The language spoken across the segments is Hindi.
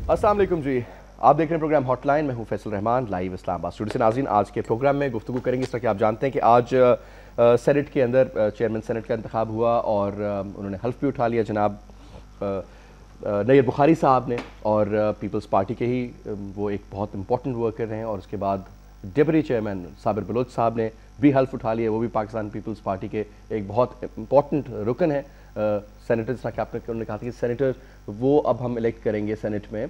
अस्सलाम वालेकुम जी, आप देख रहे हैं प्रोग्राम हॉटलाइन। मैं हूं फैसल रहमान, लाइव इस्लामाबाद स्टूडियो से। नाज़रीन, आज के प्रोग्राम में गुफ्तगू करेंगे। इस तरह कि आप जानते हैं कि आज सेनेट के अंदर चेयरमैन सेनेट का इंतखाब हुआ और उन्होंने हल्फ भी उठा लिया जनाब नय्यर बुखारी साहब ने, और पीपल्स पार्टी के ही वो एक बहुत इंपॉर्टेंट वर्कर हैं। और उसके बाद डिप्टी चेयरमैन साबिर बलोच साहब ने भी हल्फ उठा लिया, वो भी पाकिस्तान पीपल्स पार्टी के एक बहुत इंपॉर्टेंट रुकन है। सेनेटर, जिस तरह कि आपने कहा था कि सेनेटर वो अब हम इलेक्ट करेंगे सेनेट में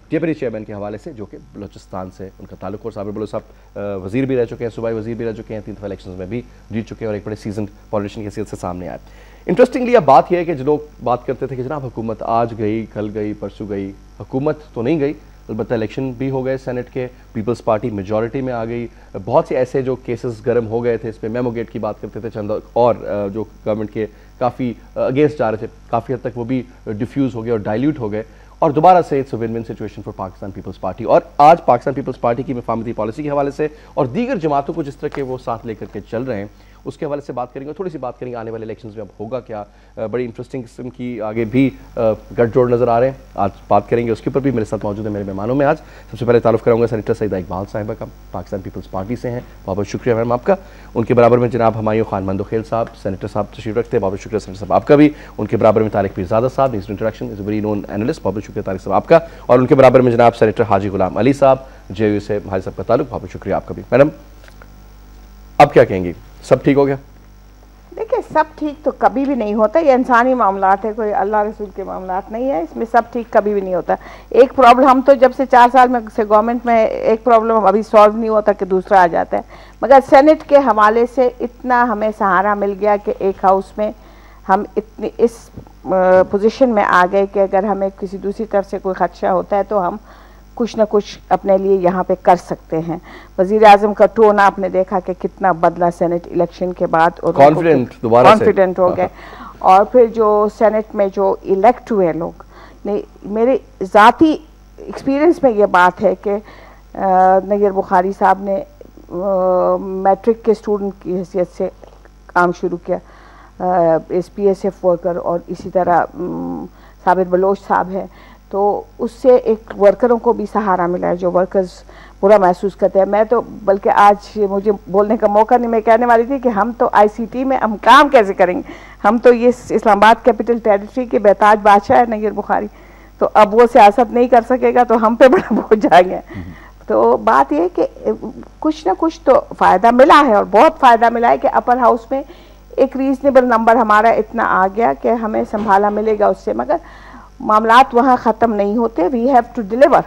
डिप्टी चेयरमैन के हवाले से, जो कि बलोचिस्तान से उनका ताल्लुक। और साबिर बलोच साहब वज़ीर भी रह चुके हैं, सूबाई वज़ीर भी रह चुके हैं, 3 दफ़ा इलेक्शन में भी जीत चुके हैं और एक बड़े सीजन पॉलिटिशियन की हैसियत से सामने आए। इंटरेस्टिंगली अब बात यह है कि जो लोग बात करते थे कि जनाब हुकूमत आज गई, कल गई, परसों गई, हुकूमत तो नहीं गई, अलबत्ता इलेक्शन भी हो गए सेनेट के, पीपल्स पार्टी मेजॉरिटी में आ गई। बहुत से ऐसे जो केसेस गर्म हो गए थे, इसमें मेमोगेट की बात करते थे चंद, और जो गवर्नमेंट के काफ़ी अगेंस्ट जा रहे थे, काफ़ी हद तक वो भी डिफ्यूज़ हो गए और डाइल्यूट हो गए। और दोबारा से it's win win situation for Pakistan Peoples Party. और आज पाकिस्तान पीपल्स पार्टी की मफामती पॉलिसी के हवाले से और दीगर जमातों को जिस तरह के वो साथ लेकर के चल रहे हैं, उसके हवाले से बात करेंगे। थोड़ी सी बात करेंगे आने वाले इलेक्शंस में अब होगा क्या। बड़ी इंटरेस्टिंग किस्म की आगे भी गठजोड़ नजर आ रहे हैं, आज बात करेंगे उसके ऊपर भी। मेरे साथ मौजूद है मेरे मेहमानों में। आज सबसे पहले तारुफ कराऊंगा सेनेटर सईदा इकबाल साहिबा का, पाकिस्तान पीपल्स पार्टी से हैं, बहुत बहुत शुक्रिया मैम आपका। उनके बराबर में जनाब हुमायूं खान मंदोखेल साहब, सेनेटर साहब तशरीफ रखते हैं, बहुत बहुत शुक्रिया सेनेटर साहब आपका भी। उनके बराबर में तारिक पीरजादा साहब, introduction is very known analyst, बहुत बहुत शुक्रिया तारिक साहब आपका। और उनके बराबर में जनाब सेनेटर हाजी गुलाम अली साहब, JU से हमारे साहब का ताल्लुक, बहुत बहुत शुक्रिया आपका भी। मैडम अब क्या कहेंगी, सब ठीक हो गया? देखिए, सब ठीक तो कभी भी नहीं होता, ये इंसानी मामलात है, कोई अल्लाह रसूल के मामलात नहीं है। इसमें सब ठीक कभी भी नहीं होता। एक प्रॉब्लम, हम तो जब से 4 साल में से गवर्नमेंट में एक प्रॉब्लम अभी सॉल्व नहीं होता कि दूसरा आ जाता है। मगर सेनेट के हवाले से इतना हमें सहारा मिल गया कि एक हाउस में हम इतनी इस पोजीशन में आ गए कि अगर हमें किसी दूसरी तरफ से कोई खदशा होता है तो हम कुछ ना कुछ अपने लिए यहाँ पे कर सकते हैं। वज़ीर आज़म का टोन आपने देखा कि कितना बदला सेनेट इलेक्शन के बाद, और कॉन्फिडेंट हो गए। और फिर जो सेनेट में जो इलेक्ट हुए लोग, मेरे ज़ाती एक्सपीरियंस में ये बात है कि नय्यर बुखारी साहब ने मैट्रिक के स्टूडेंट की हैसियत से काम शुरू किया, SPSF वर्कर, और इसी तरह साबिर बलोच साहब हैं, तो उससे एक वर्करों को भी सहारा मिला है, जो वर्कर्स बुरा महसूस करते हैं। मैं तो बल्कि आज मुझे बोलने का मौका नहीं, मैं कहने वाली थी कि हम तो ICT में हम काम कैसे करेंगे, हम तो ये इस्लामाबाद कैपिटल टेरिटरी के बेताज बादशाह है नय्यर बुखारी, तो अब वो सियासत नहीं कर सकेगा तो हम पे बड़ा बोझ जाएंगे। तो बात ये कि कुछ ना कुछ तो फ़ायदा मिला है, और बहुत फ़ायदा मिला है कि अपर हाउस में एक रीज़नेबल नंबर हमारा इतना आ गया कि हमें संभाला मिलेगा उससे। मगर मामलात वहाँ ख़त्म नहीं होते, वी हैव टू डिलीवर।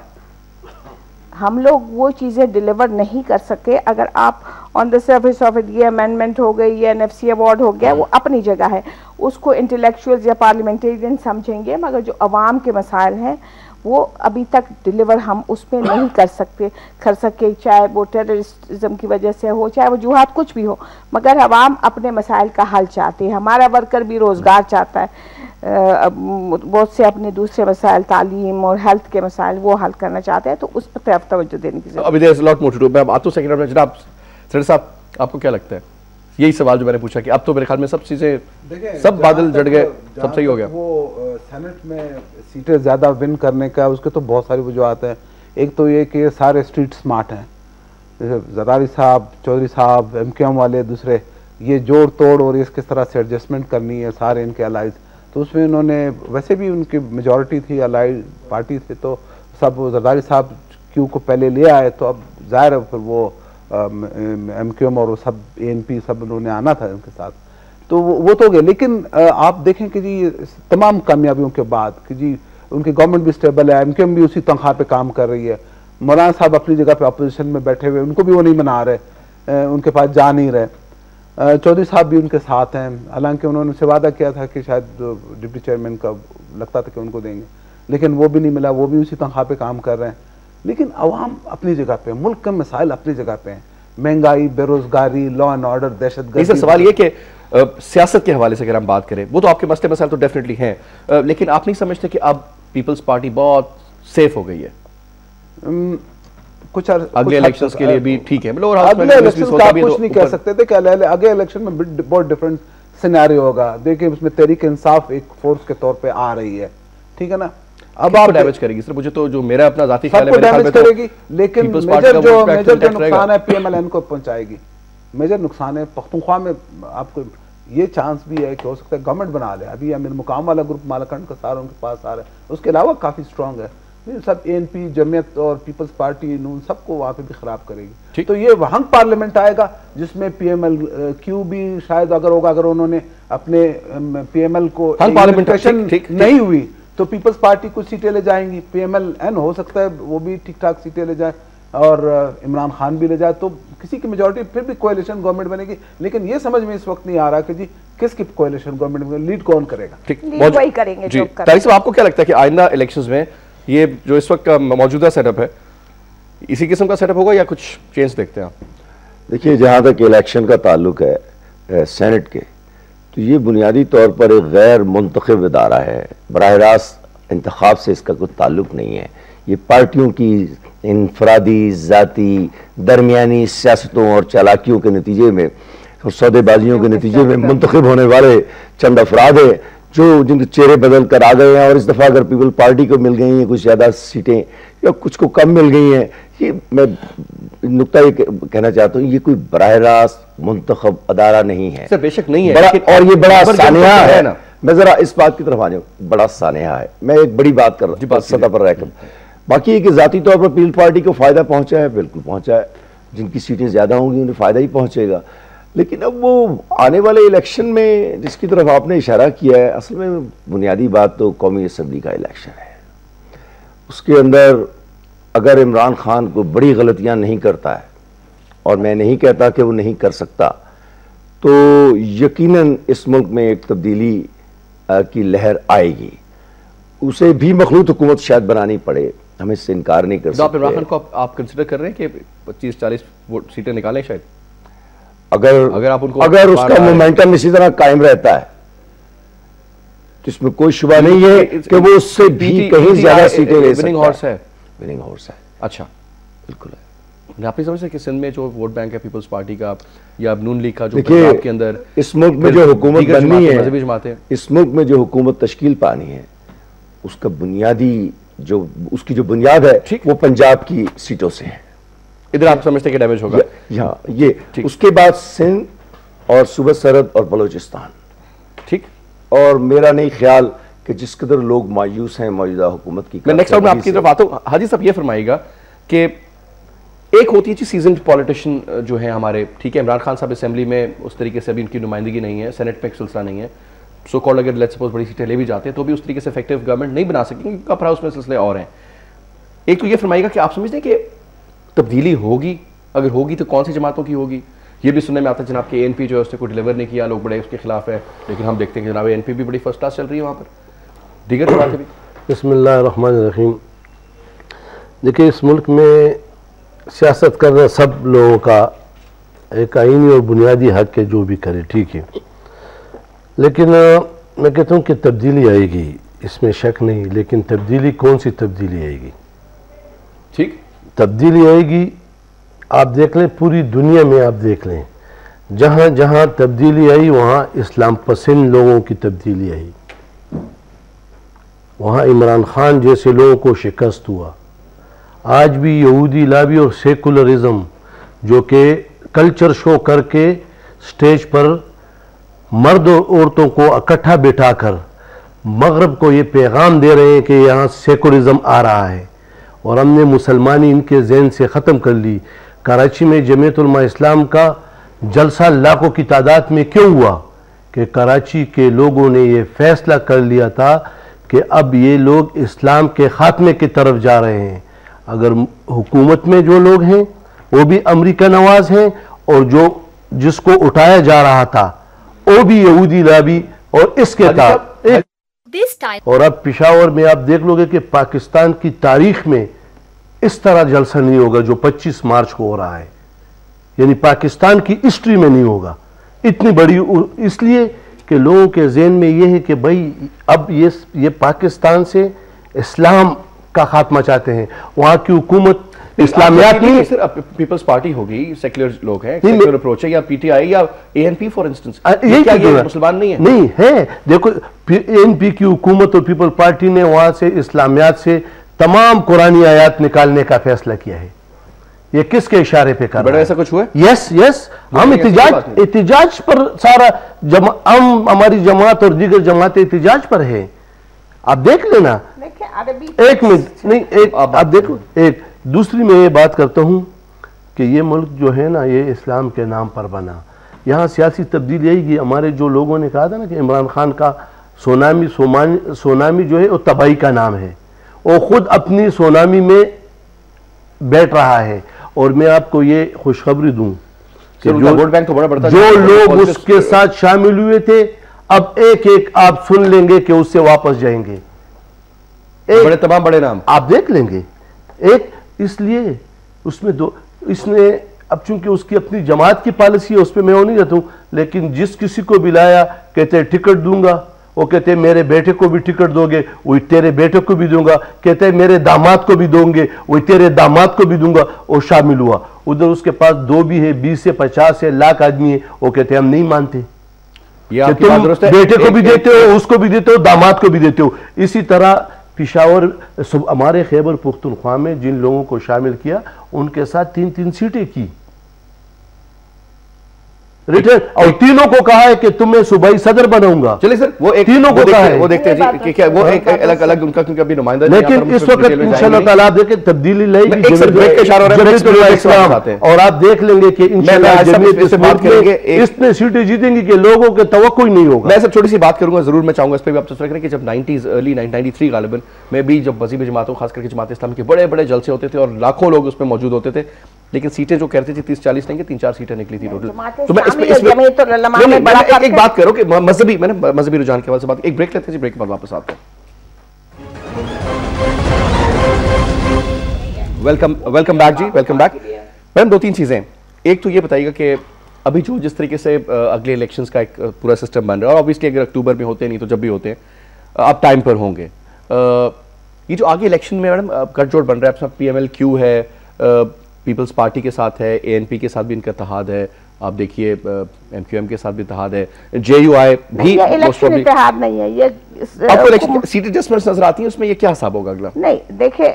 हम लोग वो चीज़ें डिलीवर नहीं कर सके। अगर आप on the surface of it, ये अमेंडमेंट हो गई, ये NFC अवार्ड हो गया, वो अपनी जगह है, उसको इंटेलेक्चुअल्स या पार्लियामेंटेरियन समझेंगे, मगर जो अवाम के मसाइल हैं वो अभी तक डिलीवर हम उसमें नहीं कर सके, चाहे वो टेररिज्म की वजह से हो, चाहे वजूहात कुछ भी हो, मगर अवाम अपने मसाइल का हल चाहते हैं। हमारा वर्कर भी रोज़गार चाहता है, बहुत से अपने दूसरे मसाइल, तालीम और हेल्थ के मसाइल वो हल करना चाहते हैं, तो उस पर तरफ तवज्जो देने की ज़रूरत है। अभी there is lot more to do. मैं अब आते सेकंड में जनाब सेनेटर साहब, आपको क्या लगता है? यही सवाल जो मैंने पूछा कि अब तो मेरे ख्याल में सब चीज़ें, सब बादल जट गए, सब सही हो गया। वो सेनेट में सीटें ज़्यादा विन करने का उसके तो बहुत सारी वजूहत हैं। एक तो ये कि सारे स्ट्रीट स्मार्ट हैं, जैसे जरदारी साहब, चौधरी साहब, MQM वाले, दूसरे, ये जोड़ तोड़ और इस किस तरह से एडजस्टमेंट करनी है सारे इनके अलाइज, तो उसमें उन्होंने, वैसे भी उनकी मेजॉरिटी थी, अलाइड पार्टी से, तो सब जरदारी साहब क्यू को पहले ले आए, तो अब ज़ाहिर है फिर वो MQM और सब ANP सब उन्होंने आना था उनके साथ, तो वो तो गए। लेकिन आप देखें कि जी तमाम कामयाबियों के बाद कि जी उनकी गवर्नमेंट भी स्टेबल है, MQM भी उसी तनख्वाह पे काम कर रही है, मौलाना साहब अपनी जगह पे अपोजिशन में बैठे हुए, उनको भी वो नहीं मना रहे, उनके पास जा नहीं रहे। चौधरी साहब भी उनके साथ हैं, हालांकि उन्होंने उनसे वादा किया था कि शायद डिप्टी चेयरमैन का लगता था कि उनको देंगे, लेकिन वो भी नहीं मिला, वो भी उसी तनख्वाह पे काम कर रहे हैं। लेकिन अवाम अपनी जगह पे, मुल्क के मसाइल अपनी जगह पे हैं, महंगाई, बेरोजगारी, लॉ एंड ऑर्डर, दहशतगर्दी। सवाल ये कि सियासत के हवाले से अगर हम बात करें, वो तो आपके मसले मसाइल तो डेफिनेटली हैं, लेकिन आप नहीं समझते कि अब पीपल्स पार्टी बहुत सेफ हो गई है? कुछ अगले इलेक्शंस के लिए भी ठीक है, मतलब अगले इलेक्शन का कुछ नहीं कह सकते थे कि अगले इलेक्शन में बहुत डिफरेंट सिनेरियो होगा। देखिए उसमें तहरीक इंसाफ एक फोर्स के तौर पे आ रही है, ठीक है ना, अब आप डैमेज करेगी सर? मुझे तो जो मेरा अपना जाती ख्याल है, सबको मेरे ख्याल डैमेज में तो करेगी, लेकिन People's मेजर Party का जो vote bank मेजर intact नुकसान है PMLN को पहुंचाएगी। मेजर नुकसान है पख्तूनख्वा में, आपको ये चांस भी है कि हो सकता है गवर्नमेंट बना ले। अभी अमीर मुकाम वाला ग्रुप मालाकंड का सारा उनके पास आ रहा है, उसके अलावा काफी स्ट्रांग है। सब ANP, जमीयत और पीपल्स पार्टी, नून, सबको वहां पे भी खराब करेगी। तो ये वहां पार्लियामेंट आएगा जिसमें PMLQ भी शायद अगर होगा, अगर उन्होंने अपने PML को इम्प्लीमेंटेशन नहीं हुई तो पीपल्स पार्टी कुछ सीटें ले जाएंगी, PMLN हो सकता है वो भी ठीक ठाक सीटें ले जाए और इमरान खान भी ले जाए, तो किसी की मेजोरिटी फिर भी कोएलिशन गवर्नमेंट बनेगी। लेकिन ये समझ में इस वक्त नहीं आ रहा कि जी किसकी कोएलिशन गवर्नमेंट में लीड कौन करेगा। लीड वही करेंगे जो करेंगे। तारिक साहब, आपको क्या लगता है कि आइंदा इलेक्शंस में ये जो इस वक्त का मौजूदा सेटअप है, इसी किस्म का सेटअप होगा या कुछ चेंज देखते हैं आप? देखिए, जहाँ तक इलेक्शन का ताल्लुक है सेनेट के, तो ये बुनियादी तौर पर एक गैर मुंतखब इदारा है। बराह रास्त इंतखाब से इसका कोई ताल्लुक नहीं है। ये पार्टियों की इनफरादी, ज़ाती, दरमियानी सियासतों और चालाकियों के नतीजे में और सौदेबाजियों के नतीजे में मुंतखब होने वाले चंद अफराद हैं जो जिनके चेहरे बदल कर आ गए हैं। और इस दफ़ा अगर पीपल पार्टी को मिल गई हैं कुछ ज़्यादा सीटें या कुछ को कम मिल गई हैं, ये मैं नुक्ता ये कहना चाहता हूँ, ये कोई बराह रास्त मुंतखब अदारा नहीं है सर। बेशक नहीं है, और ये बड़ा सानिया है ना। मैं जरा इस बात की तरफ आ जाऊँ, बड़ा सानिया है। मैं एक बड़ी बात कर रहा हूँ सतह पर रहकर। बाकी कि जाती तौर पर पीपल पार्टी को फायदा पहुंचा है, बिल्कुल पहुंचा है। जिनकी सीटें ज्यादा होंगी उन्हें फायदा ही पहुंचेगा। लेकिन अब वो आने वाले इलेक्शन में जिसकी तरफ आपने इशारा किया है, असल में बुनियादी बात तो कौमी असम्बली का इलेक्शन है। उसके अंदर अगर इमरान खान को बड़ी गलतियां नहीं करता है, और मैं नहीं कहता कि वो नहीं कर सकता, तो यकीनन इस मुल्क में एक तब्दीली की लहर आएगी। उसे भी मखलूत हुकूमत शायद बनानी पड़े, हम इससे इनकार नहीं कर सकते। आप इमरान खान को आप कंसिडर कर रहे हैं कि 25-40 वोट सीटें निकालें शायद? अगर आप उनको अगर उसका मोमेंटम इसी तरह कायम रहता है तो इसमें कोई शुबा नहीं है कि वो उससे भी कहीं ज्यादा सीटें ले सकता है। विनिंग हॉर्स है, विनिंग हॉर्स है। अच्छा, बिल्कुल है। आप नहीं समझते कि सिंध में जो वोट बैंक है पीपल्स पार्टी का या नून लीग का, जो पंजाब के अंदर इस मुल्क में जो हुकूमत बननी है, मजहबी जमातें, इस मुल्क में जो हुकूमत तश्कील पानी है, उसका बुनियादी जो उसकी जो बुनियाद है वो पंजाब की सीटों से है। इधर आप समझते हैं कि डैमेज होगा? यहाँ ये उसके बाद सिंध और सूबा सरहद और बलोचिस्तान। ठीक। और मेरा नहीं ख्याल कि जिस कदर लोग मायूस हैं मौजूदा हुकूमत की। मैं नेक्स्ट राउंड में आपकी तरफ आता हूँ। हाजी साहब, ये फरमाइएगा कि एक होती है सीजन पॉलिटिशियन जो है हमारे, ठीक है, इमरान खान साहब असेंबली में उस तरीके से अभी इनकी नुमाइंदगी नहीं है, सेनेट में एक सिलसिला नहीं है, सो कॉल्ड अगर लेट्स सपोज बड़ी सीटें ले भी जाते हैं तो भी उस तरीके से इफेक्टिव गवर्नमेंट नहीं बना सकेंगे, अपर हाउस में सिलसिले और हैं। एक तो ये फरमाइएगा कि आप समझते हैं कि तब्दीली होगी, अगर होगी तो कौन सी जमातों की होगी? ये भी सुनने में आता है जनाब के ANP जो है उसने कोई डिलीवर नहीं किया, लोग बड़े उसके खिलाफ है, लेकिन हम देखते हैं कि जनाब ANP भी बड़ी फर्स्ट क्लास चल रही है वहाँ पर, दीगर जमातें भी। बिस्मिल्लाहिर्रहमानिर्रहीम। देखिए, इस मुल्क में सियासत करना सब लोगों का एक आईनी और बुनियादी हक है, जो भी करे ठीक है। लेकिन मैं कहता हूँ कि तब्दीली आएगी, इसमें शक नहीं, लेकिन तब्दीली कौन सी तब्दीली आएगी? ठीक, तब्दीली आएगी, आप देख लें पूरी दुनिया में, आप देख लें जहाँ जहाँ तब्दीली आई वहाँ इस्लाम पसंद लोगों की तब्दीली आई, वहाँ इमरान खान जैसे लोगों को शिकस्त हुआ। आज भी यहूदी लाबी और सेकुलरिज्म जो कि कल्चर शो करके स्टेज पर मर्द और औरतों को इकट्ठा बिठाकर मगरब को ये पैगाम दे रहे हैं कि यहाँ सेकुलरिज्म आ रहा है और हमने मुसलमानी इनके जहन से ख़त्म कर ली। कराची में जमीयत उलमा इस्लाम का जलसा लाखों की तादाद में क्यों हुआ? कि कराची के लोगों ने ये फैसला कर लिया था कि अब ये लोग इस्लाम के ख़ात्मे की तरफ जा रहे हैं। अगर हुकूमत में जो लोग हैं वो भी अमरीका नवाज हैं और जो जिसको उठाया जा रहा था वो भी यहूदी लाबी और इसके साथ। और अब पिशावर में आप देख लोगे कि पाकिस्तान की तारीख में इस तरह जलसा नहीं होगा जो 25 मार्च को हो रहा है, यानी पाकिस्तान की हिस्ट्री में नहीं होगा इतनी बड़ी, इसलिए कि लोगों के ज़हन में ये है कि भाई अब ये पाकिस्तान से इस्लाम का खात्मा चाहते हैं, वहाँ की हुकूमत इस्लामियात नहीं, सिर्फ पीपल्स पार्टी होगी, सेक्युलर लोग हैं, सेक्युलर अप्रोच है, या पीटीआई या एएनपी फॉर इंस्टेंस, क्या ये मुसलमान नहीं है? नहीं है। देखो एएनपी की हुकूमत और पीपल पार्टी ने वहां से इस्लामियात से तमाम कुरानी आयात निकालने का फैसला किया है। ये किसके इशारे पे कर रहा है? ऐसा कुछ हुआ? यस यस, हम एहतिजाज पर सारा हम हमारी जमात और दीगर जमातें एहतिजाज पर है। आप देख लेना, एक मिनट नहीं, एक आप देखो, एक दूसरी मैं ये बात करता हूं कि ये मुल्क जो है ना, ये इस्लाम के नाम पर बना, यहाँ सियासी तब्दीली आएगी। हमारे जो लोगों ने कहा था ना कि इमरान खान का सोनामी जो है वो तबाही का नाम है, वो खुद अपनी सोनामी में बैठ रहा है। और मैं आपको ये खुशखबरी दूं कि वोट बैंक तो बड़ा बढ़ता, जो लोग उसके साथ शामिल हुए थे, अब एक एक आप सुन लेंगे कि उससे वापस जाएंगे। बड़े तमाम बड़े नाम आप देख लेंगे। एक इसलिए उसमें दो, इसने अब चूंकि उसकी अपनी जमात की पॉलिसी है, उस पर मैं वो नहीं रहता हूं, लेकिन जिस किसी को भी लाया कहते टिकट दूंगा, वो कहते हैं मेरे बेटे को भी टिकट दोगे, वही तेरे बेटे को भी दूंगा, कहते हैं मेरे दामाद को भी दोगे, वही तेरे दामाद को भी दूंगा। वो शामिल हुआ, उधर उसके पास 2 भी है, 20 से 50 से लाख आदमी है, वो कहते हैं हम नहीं मानते। तुम बेटे को भी देते हो, उसको भी देते हो, दामाद को भी देते हो। इसी तरह पिशावर, हमारे खैबर पुख्तनख्वा में जिन लोगों को शामिल किया, उनके साथ 3-3 सीटें की रिटर्न, और तीनों को कहा है कि तुम्हें सूबाई सदर बनाऊंगा। चलिए सर, वो एक तीनों को कहा है, वो देखते हैं जी क्या वो एक अलग अलग उनका, क्योंकि अभी नुमाइंदा, लेकिन इस वक्त इंशाल्लाह ताला आप देखें तब्दीली लाएगी और आप देख लेंगे कि इंशाल्लाह इसमें सीटें जीतेंगी कि लोगों के तवक्को ही नहीं होगा। मैं सब छोटी सी बात करूंगा, जरूर मैं चाहूंगा इस पर भी आप तस्वीर करें कि जब 90s अर्ली 93 गालिबन में भी जब मज़हबी जमातों, खास करके जमात इस्लामी के बड़े बड़े जलसे होते थे और लाखों लोग उसमें मौजूद होते थे, लेकिन सीटें जो कहते थे 30-40 नहीं, 3-4 सीटें निकली थी टोटल। तो मैं एक बात करो कि मजहबी रुझान के हवाले से बात, एक ब्रेक लेते हैं जी, ब्रेक के बाद वापस आते हैं। वेलकम बैक जी, वेलकम बैक। मैडम 2-3 चीजें, एक तो ये बताइएगा कि अभी जो जिस तरीके से अगले इलेक्शंस का एक पूरा सिस्टम बन रहा है, और ऑब्वियसली अगर अक्टूबर में होते हैं, नहीं तो जब भी होते हैं आप टाइम पर होंगे, ये जो आगे इलेक्शन में मैडम गठजोड़ बन रहा है, PMLQ है, पीपल्स पार्टी के साथ है, ANP के साथ भी इनका इत्तेहाद है, आप देखिए MQM के साथ भी इत्तेहाद है, JUI भी इत्तेहाद नहीं है। ये आपको इलेक्शन सीट एडजस्टमेंट्स नजर आती हैं, उसमें ये क्या हिसाब होगा अगला? नहीं, देखिए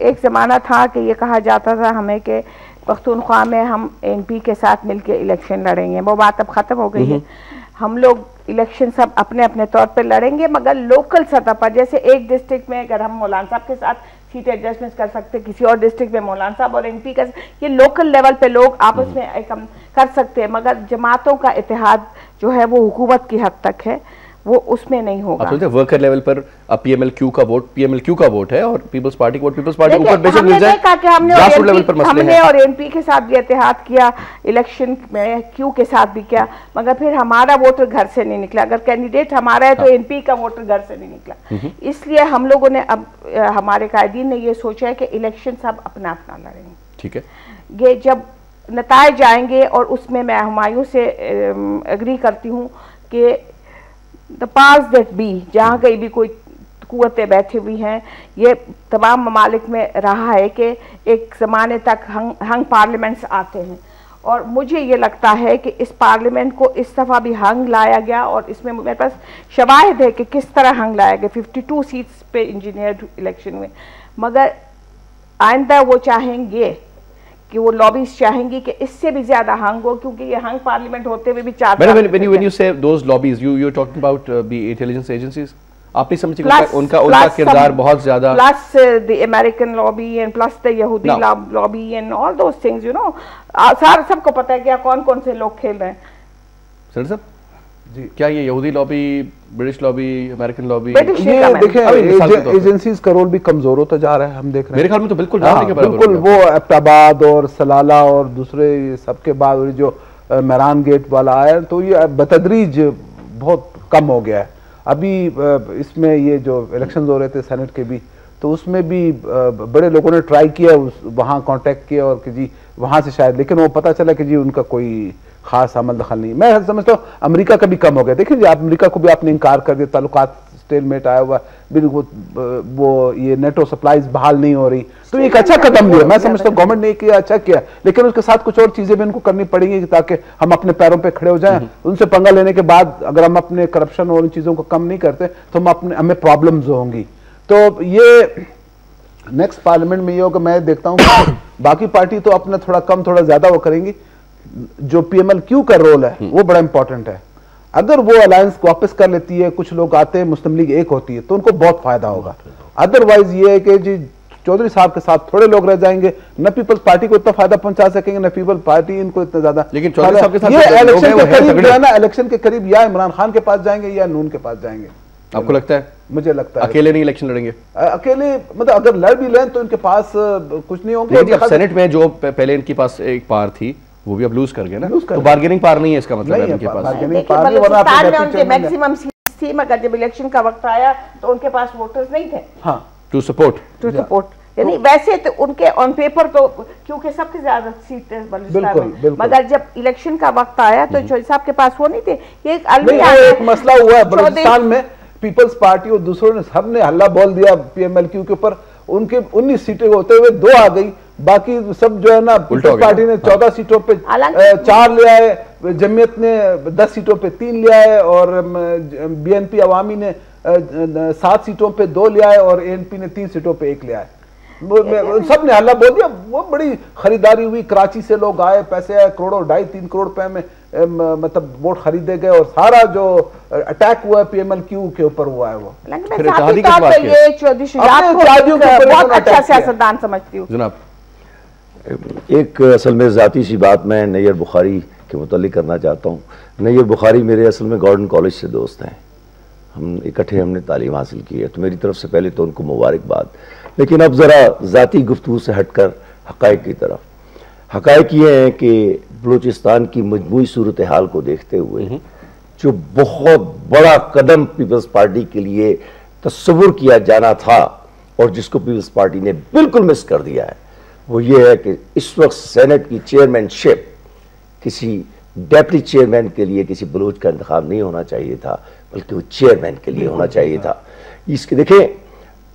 एक जमाना था कि ये कहा जाता था हमें कि पख्तूनख्वा में हम ANP के साथ मिलकर इलेक्शन लड़ेंगे, वो बात अब खत्म हो गई है। हम लोग इलेक्शन सब अपने अपने तौर पर लड़ेंगे, मगर लोकल सतह पर, जैसे एक डिस्ट्रिक्ट में अगर हम मौलाना साहब के साथ सीट एडजस्टमेंट कर सकते, किसी और डिस्ट्रिक्ट में मौलाना साहब और MP का, ये लोकल लेवल पे लोग आपस में कर सकते हैं, मगर जमातों का इत्तेहाद जो है वो हुकूमत की हद तक है, वो उसमें नहीं होगा। आप वर्कर लेवल पर PMLQ का वोट है और पीपल्स पार्टी का वोट पीपल्स पार्टी ऊपर बेशक मिल जाए, ग्रासरूट लेवल पर मसले हैं। हमने और MP के साथ भी इत्तेहाद किया, इलेक्शन में Q के साथ भी किया, मगर फिर हमारा वोटर घर से नहीं निकला। अगर कैंडिडेट हमारा है तो MP का वोटर घर से नहीं निकला। इसलिए हम लोगों ने अब हमारे कायदीन ने ये सोचा है कि इलेक्शन सब अपना अपना लड़ेंगे। ठीक है, ये जब नताइज आएंगे, और उसमें मैं हुमायूं से एग्री करती हूँ कि द पास दैट बी, जहाँ कहीं भी कोई कुव्वतें बैठी हुई हैं, ये तमाम ममालिक में रहा है कि एक ज़माने तक हंग पार्लियामेंट्स आते हैं, और मुझे ये लगता है कि इस पार्लियामेंट को इस दफ़ा भी हंग लाया गया, और इसमें मेरे पास शवाहिद है कि किस तरह हंग लाया गया 52 सीट्स पे इंजीनियर इलेक्शन में। मगर आइंदा वो चाहेंगे कि वो लॉबीज चाहेंगी कि इससे भी ज्यादा हंग हो, क्योंकि ये हंग पार्लियामेंट होते हुए भी 4 when you say those lobbies, you're talking about the intelligence agencies, आप नहीं समझते उनका किरदार बहुत ज्यादा, plus the American lobby and plus the यहूदी lobby and all those things, you know, सबको पता है कि कौन कौन से लोग खेल रहे हैं। सर साहब जी, क्या ये यहूदी lobby, British lobby, American lobby, ये देखिए एजेंसीज का रोल भी कमजोर होता जा रहा है, हम देख रहे हैं। मेरे ख्याल में तो बिल्कुल बिल्कुल वो एबटाबाद और सलाला और दूसरे सबके बाद जो मेहरान गेट वाला आया, तो ये बतदरीज बहुत कम हो गया है। अभी इसमें ये जो इलेक्शन हो रहे थे सेनेट के भी, तो उसमें भी बड़े लोगों ने ट्राई किया, वहाँ कांटेक्ट किया और कि जी वहाँ से शायद, लेकिन वो पता चला कि जी उनका कोई खास अमल दखल नहीं। मैं समझता हूँ अमेरिका का भी कम हो गया। देखिए जी, आप अमेरिका को भी आपने इनकार कर दिया, ताल्लुकात स्टेलमेट आया हुआ, बिल्कुल वो ये नेटो सप्लाईज बहाल नहीं हो रही, तो एक अच्छा कदम लिया। मैं समझता हूँ गवर्नमेंट ने किया, अच्छा किया, लेकिन उसके साथ कुछ और चीजें भी इनको करनी पड़ेंगी ताकि हम अपने पैरों पे खड़े हो जाएं। उनसे पंगा लेने के बाद अगर हम अपने करप्शन और इन चीजों को कम नहीं करते तो हमें प्रॉब्लम्स होंगी। तो ये नेक्स्ट पार्लियामेंट में ये होगा, मैं देखता हूँ बाकी पार्टी तो अपना थोड़ा कम थोड़ा ज्यादा वो करेंगी, जो PMLQ का रोल है वो बड़ा इंपॉर्टेंट है। अगर वो अलायंस को वापस कर लेती है, कुछ लोग आते हैं, मुस्लिम लीग एक होती है, तो उनको बहुत फायदा होगा। अदरवाइज ये है कि जी चौधरी साहब के साथ थोड़े लोग रह जाएंगे, न पीपल्स पार्टी को इतना फायदा पहुंचा सकेंगे, न पीपल्स पार्टी इनको इतना ज्यादा। लेकिन चौधरी साहब के साथ ये इलेक्शन के करीब जो है ना, इलेक्शन के करीब या इमरान खान के पास जाएंगे या नून के पास जाएंगे। आपको लगता है? मुझे लगता है अकेले नहीं इलेक्शन लड़ेंगे, अकेले मतलब अगर लड़ भी लें तो इनके पास कुछ नहीं होंगे। सेनेट में जो पहले इनके पास एक पार थी वो भी अब लूज कर गए ना, तो बार्गेनिंग पार नहीं है इसका मतलब है उनके पास। उनके मैक्सिमम सीट्स थी, मगर जब इलेक्शन का वक्त आया तो उनके पास वोटर्स नहीं थे टू सपोर्ट। यानी वैसे तो उनके ऑन पेपर तो क्योंकि सबसे ज्यादा सीटें बलूचिस्तान में, मगर जब इलेक्शन का वक्त आया तो चौधरी साहब के पास वो नहीं थे। ये एक मसला हुआ है बलूचिस्तान में, पीपल्स पार्टी और दूसरों ने सबने हल्ला बोल दिया PMLQ के ऊपर, उनके 19 सीटें होते हुए 2 आ गई, बाकी सब जो है ना पीपल्स पार्टी ने 14 सीटों पे 4 ले आए, जमीयत ने 10 सीटों पे 3 ले आए, और BNP अवामी ने 7 सीटों पे 2 ले आए, और ANP ने 3 सीटों पे 1 ले आए। सब ने हल्ला बोल दिया, वो बड़ी खरीदारी हुई, कराची से लोग आए, पैसे आए, करोड़ों 2.5-3 करोड़ रुपए में मतलब वोट खरीदे गए, और सारा जो अटैक हुआ है PMLQ के ऊपर हुआ है वो। बहुत अच्छा सियासतदान समझती हूँ जनाब। एक असल में जाती सी बात मैं नैयर बुखारी के मुतालिक करना चाहता हूँ। नैयर बुखारी मेरे असल में गॉर्डन कॉलेज से दोस्त हैं, हम इकट्ठे हमने तालीम हासिल की है, तो मेरी तरफ से पहले तो उनको मुबारकबाद। लेकिन अब ज़रा ज़ाती गुफ्तगू से हटकर हक़ाइक़ की तरफ। हक़ाइक़ ये हैं कि बलूचिस्तान की मजमूई सूरत हाल को देखते हुए जो बहुत बड़ा कदम पीपल्स पार्टी के लिए तस्वुर किया जाना था और जिसको पीपल्स पार्टी ने बिल्कुल मिस कर दिया है, वो ये है कि इस वक्त सेनेट की चेयरमैनशिप किसी डेप्टी चेयरमैन के लिए किसी बलूच का इंतखाब नहीं होना चाहिए था, बल्कि वो चेयरमैन के लिए होना चाहिए था। इसके देखें,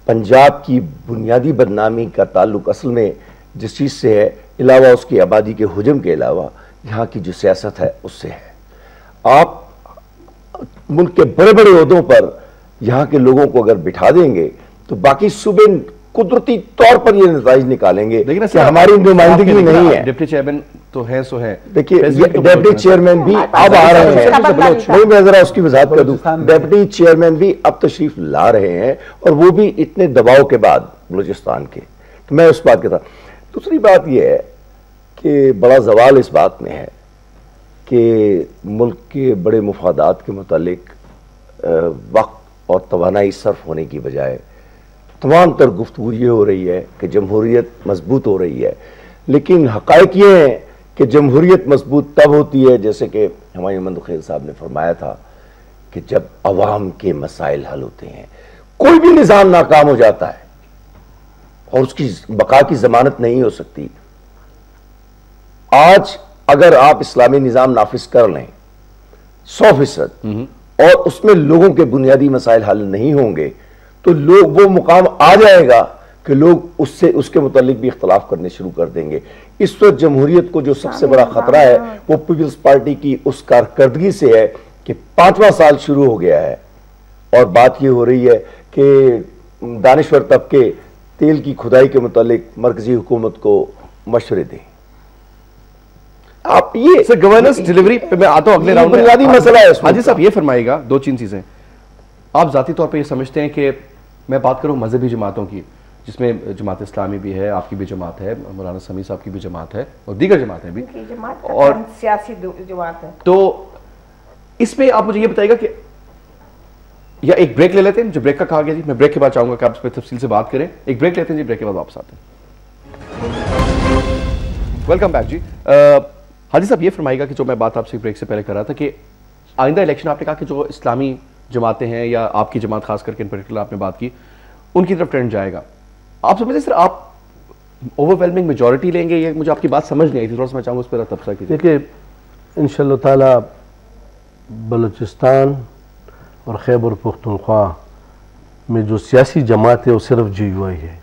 पंजाब की बुनियादी बदनामी का ताल्लुक असल में जिस चीज़ से है, अलावा उसकी आबादी के हुजम के अलावा यहाँ की जो सियासत है उससे है। आप मुल्क के बड़े बड़े ओहदों पर यहाँ के लोगों को अगर बिठा देंगे तो बाकी सूबे कुदरती तौर पर ये नतीजे निकालेंगे, लेकिन हमारी नुमाइंदगी नहीं है। डिप्टी चेयरमैन तो है सो है, देखिए डिप्टी चेयरमैन भी अब आ रहे हैं, नहीं मैं जरा उसकी वजाहत कर दूं, डिप्टी चेयरमैन भी अब तशरीफ ला रहे हैं, और वो भी इतने दबाव के बाद बलूचिस्तान के। तो मैं उस बात के साथ, दूसरी बात यह है कि बड़ा सवाल इस बात में है कि मुल्क के बड़े मुफादात के मुतालिक वक्त और तवानाई सर्फ होने की बजाय तमाम तर गुफ्तगू ये हो रही है कि जमहूरियत मजबूत हो रही है। लेकिन हक़ाइक़ ये है कि जमहूरियत मजबूत तब होती है, जैसे कि हुमायूं मंदखेल साहब ने फरमाया था, कि जब अवाम के मसाइल हल होते हैं। कोई भी निज़ाम नाकाम हो जाता है और उसकी बका की जमानत नहीं हो सकती। आज अगर आप इस्लामी निज़ाम नाफिज कर लें 100%, और उसमें लोगों के बुनियादी मसाइल हल नहीं होंगे, तो लोग वो मुकाम आ जाएगा कि लोग उससे उसके मुतालिक भी इख्तलाफ करने शुरू कर देंगे। इस वक्त जमहूरियत को जो सबसे बड़ा खतरा है वो पीपल्स पार्टी की उस कारकर्दगी से है कि 5वां साल शुरू हो गया है और बात ये हो रही है कि दानिश्वर तबके तेल की खुदाई के मुतालिक मरकजी हुकूमत को मशवरे दें। आप ये सर गवर्नेंस डिलीवरी पे मैं आता हूं अगले राउंड में, बुनियादी मसला है। हाजी साहब ये फरमाइएगा 2-3 चीजें। आप जाती तौर पे ये समझते हैं कि मैं बात करूं मजहबी जमातों की, जिसमें जमात इस्लामी भी है, आपकी भी जमात है, मौलाना समी साहब की भी जमात है और दीगर जमातें भी, और सियासी जमात है, तो इसमें आप मुझे ये बताइएगा कि या एक ब्रेक ले लेते हैं, जो ब्रेक का कहा गया जी, मैं ब्रेक के बाद चाहूंगा कि आप इस पर तफसील से बात करें। एक ब्रेक लेते हैं जी, ब्रेक के बाद वापस आते हैं। वेलकम बैक जी। हाजी साहब ये फरमाइएगा कि जो मैं बात आपसे ब्रेक से पहले कर रहा था कि आइंदा इलेक्शन, आपने कहा कि जो इस्लामी जमातें हैं या आपकी जमात खास करके इन पर्टिकुलर आपने बात की, उनकी तरफ ट्रेंड जाएगा। आप समझते सर आप ओवरवेलमिंग मेजॉरिटी लेंगे? ये मुझे आपकी बात समझ नहीं आई थी, थोड़ा सा मैं चाहूँगा उस पर तबसरा कीजिए। देखिए इंशाअल्लाह ताला बलूचिस्तान और खैबर पख्तूनख्वा में जो सियासी जमात है वो सिर्फ GUI है,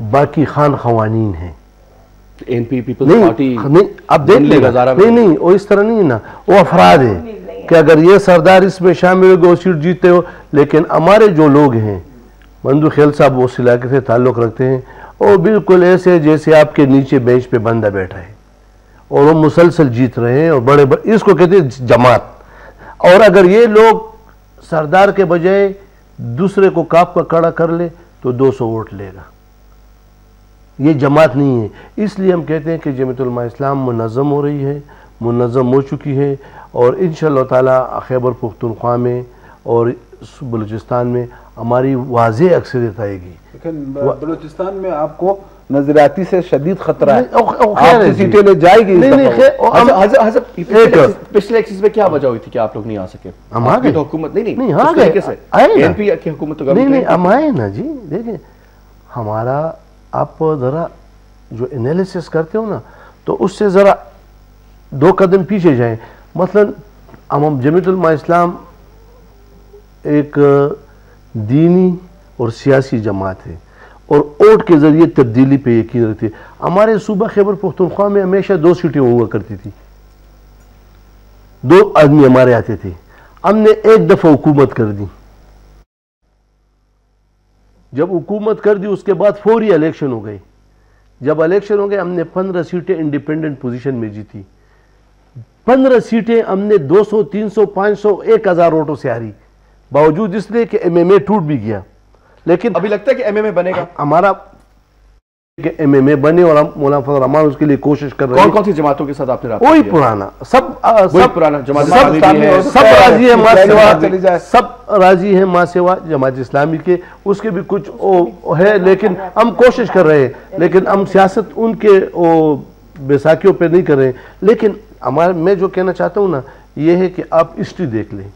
बाकी खान खवानीन है। एनपी पीपल्स पार्टी नहीं, अब देख लेगा, नहीं वो इस तरह नहीं है ना, वो अफराद है कि अगर ये सरदार इसमें शामिल हो गए वो सीट जीते हो। लेकिन हमारे जो लोग हैं, मंदू खेल साहब उस इलाके से ताल्लुक़ रखते हैं, और बिल्कुल ऐसे जैसे आपके नीचे बेंच पे बंदा बैठा है और वो मुसलसल जीत रहे हैं, और बड़े इसको कहते हैं जमात। और अगर ये लोग सरदार के बजाय दूसरे को काप का कड़ा कर ले तो 200 वोट लेगा, ये जमात नहीं है। इसलिए हम कहते हैं कि जमीयत उलमा इस्लाम मुनज़्ज़म हो रही है, मुनज़्ज़म हो चुकी है, और इंशाअल्लाह ताला खैबर पुख्तनख्वा में और बलूचिस्तान में हमारी वाज़ेह अक्सरियत आएगी। लेकिन बलूचिस्तान में आपको नजरियाती से शदीद खतरा है, आपकी सीटें ले जाएगी। पिछले एक्सिस में क्या वजह हुई थी कि आप लोग नहीं आ सके? हम आ गए तो हुकूमत नहीं आ गए, एनपी की हुकूमत तो नहीं हम आए ना जी। देखिए हमारा, आप ज़रा जो एनालिसिस करते हो ना तो उससे ज़रा 2 कदम पीछे जाएं। मसलन हम जमीयत उलमा इस्लाम एक दीनी और सियासी जमात है और वोट के ज़रिए तब्दीली पे यकीन रखती है। हमारे सूबा खैबर पुख्तनख्वा में हमेशा 2 सीटें हुआ करती थी, 2 आदमी हमारे आते थे। हमने एक दफ़ा हुकूमत कर दी, जब हुकूमत कर दी उसके बाद फौरी इलेक्शन हो गए। जब इलेक्शन हो गए हमने 15 सीटें इंडिपेंडेंट पोजीशन में जीती। 15 सीटें हमने 200, 300, 500, 1000 वोटों से हारी, बावजूद इसलिए कि MMA टूट भी गया। लेकिन अभी लगता है कि MMA बनेगा, हमारा कि MMA बने, और हम मौलाना फजल रहमान उसके लिए कोशिश कर रहे हैं। कौन सी जमातों के साथ आपने राब्ता वही किया? पुराना, सब पुराना जमात, सब राजी है मां सेवा, सब राजी है मां सेवा जमात इस्लामी के, उसके भी कुछ है, लेकिन हम कोशिश कर रहे हैं। लेकिन हम सियासत उनके बैसाखियों पे नहीं कर रहे हैं। लेकिन हमारे, मैं जो कहना चाहता हूँ ना, ये है कि आप हिस्ट्री देख लें।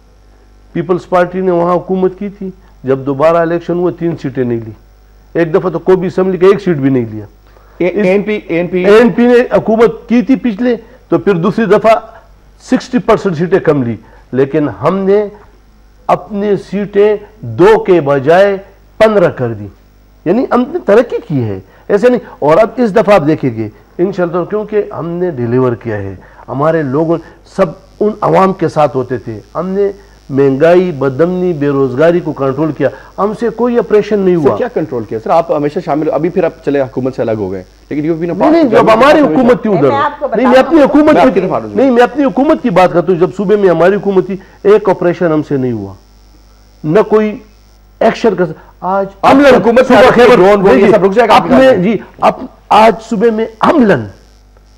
पीपल्स पार्टी ने वहाँ हुकूमत की थी, जब दोबारा इलेक्शन हुआ 3 सीटें नहीं ली, एक दफ़ा तो कोई असम्बली का 1 सीट भी नहीं लिया। एनपी ने हुकूमत की थी पिछले, तो फिर दूसरी दफ़ा 60% सीटें कम ली। लेकिन हमने अपनी सीटें 2 के बजाय 15 कर दी, यानी हमने तरक्की की है, ऐसे नहीं। और अब इस दफ़ा आप देखेंगे इंशाअल्लाह, क्योंकि हमने डिलीवर किया है, हमारे लोगों सब उन अवाम के साथ होते थे। हमने महंगाई, बदमनी, बेरोजगारी को कंट्रोल किया, हमसे कोई ऑपरेशन नहीं हुआ। क्या कंट्रोल किया सर? आप हमेशा शामिल, अभी फिर आप चले हुकूमत से अलग हो गए, लेकिन नहीं, जब हमारी हुकूमत थी उधर, नहीं मैं अपनी हुकूमत नहीं, मैं अपनी हुकूमत की बात करता हूँ। जब सूबे में हमारी हुकूमत थी, एक ऑपरेशन हमसे नहीं हुआ, न कोई एक्शन कर। आज हुकूमत रुक जाएगा जी। आज सुबह में अमलन,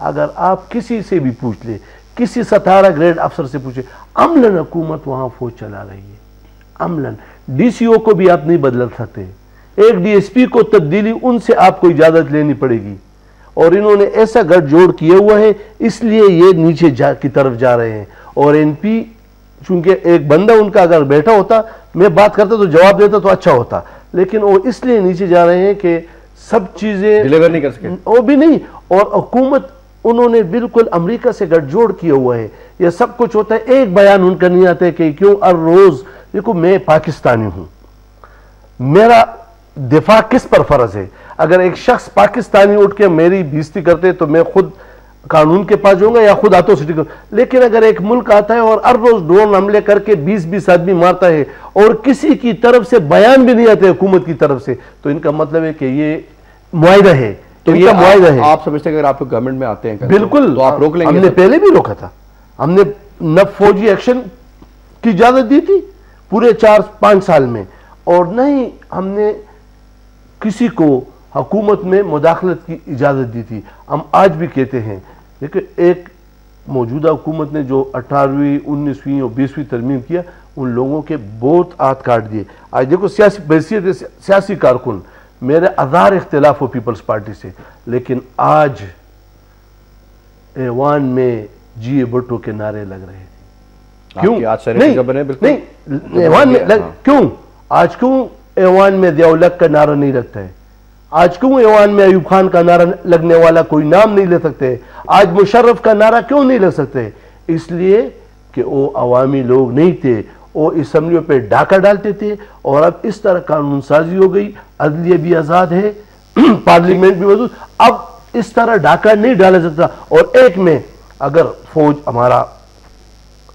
अगर आप किसी से भी पूछ ले, किसी 17 ग्रेड अफसर से पूछे, अमलन हुकूमत वहां फौज चला रही है। अमलन DCO को भी आप नहीं बदल सकते, एक DSP को तब्दीली उनसे आपको इजाजत लेनी पड़ेगी। और इन्होंने ऐसा गठजोड़ किया हुआ है, इसलिए ये नीचे की तरफ जा रहे हैं। और NP चूंकि एक बंदा उनका अगर बैठा होता, मैं बात करता तो जवाब देता तो अच्छा होता, लेकिन वो इसलिए नीचे जा रहे हैं कि सब चीजें डिलीवर नहीं कर सके, वो भी नहीं। और हुकूमत उन्होंने बिल्कुल अमेरिका से गठजोड़ किया हुआ है, ये सब कुछ होता है। एक बयान उनका नहीं आता है कि क्यों हर रोज, देखो मैं पाकिस्तानी हूं, मेरा दिफा किस पर फर्ज है? अगर एक शख्स पाकिस्तानी उठ के मेरी बेइज्जती करते तो मैं खुद कानून के पास जाऊंगा या खुद अथॉरिटी को। लेकिन अगर एक मुल्क आता है और हर रोज ड्रोन हमले करके 20-20 आदमी मारता है और किसी की तरफ से बयान भी नहीं आते हुकूमत की तरफ से, तो इनका मतलब है कि ये मुआहिदा है। तो ये मुआहिदा है। आप समझते हैं अगर आप गवर्नमेंट में आते हैं बिल्कुल तो आप रोक लेंगे? हमने पहले भी रोका था, हमने न फौजी एक्शन की इजाजत दी थी पूरे 4-5 साल में, और न ही हमने किसी को हुकूमत में मुदाखलत की इजाजत दी थी। हम आज भी कहते हैं, देखिए एक मौजूदा हुकूमत ने जो 18वीं, 19वीं और 20वीं तरमीम किया, उन लोगों के बहुत हाथ काट दिए। आज देखो सियासी बैसियत सियासी कारकुन, मेरे आधार इख्तिलाफ हो पीपल्स पार्टी से, लेकिन आज ऐवान में GA भुट्टो के नारे लग रहे थे। क्यों? नहीं, ऐवान में क्यों? आज क्यों ऐवान में ज़िया-उल-हक का नारा नहीं लगता है? आज क्यों ऐवान में अयूब खान का नारा लगने वाला कोई नाम नहीं ले सकते? आज मुशर्रफ का नारा क्यों नहीं लग सकते? इसलिए कि वो अवामी लोग नहीं थे, और असम्बलियों पे डाका डालते थे, और अब इस तरह कानून साजी हो गई, अदलिया भी आज़ाद है, पार्लियामेंट भी मौजूद, अब इस तरह डाका नहीं डाला जाता। और एक में अगर फौज हमारा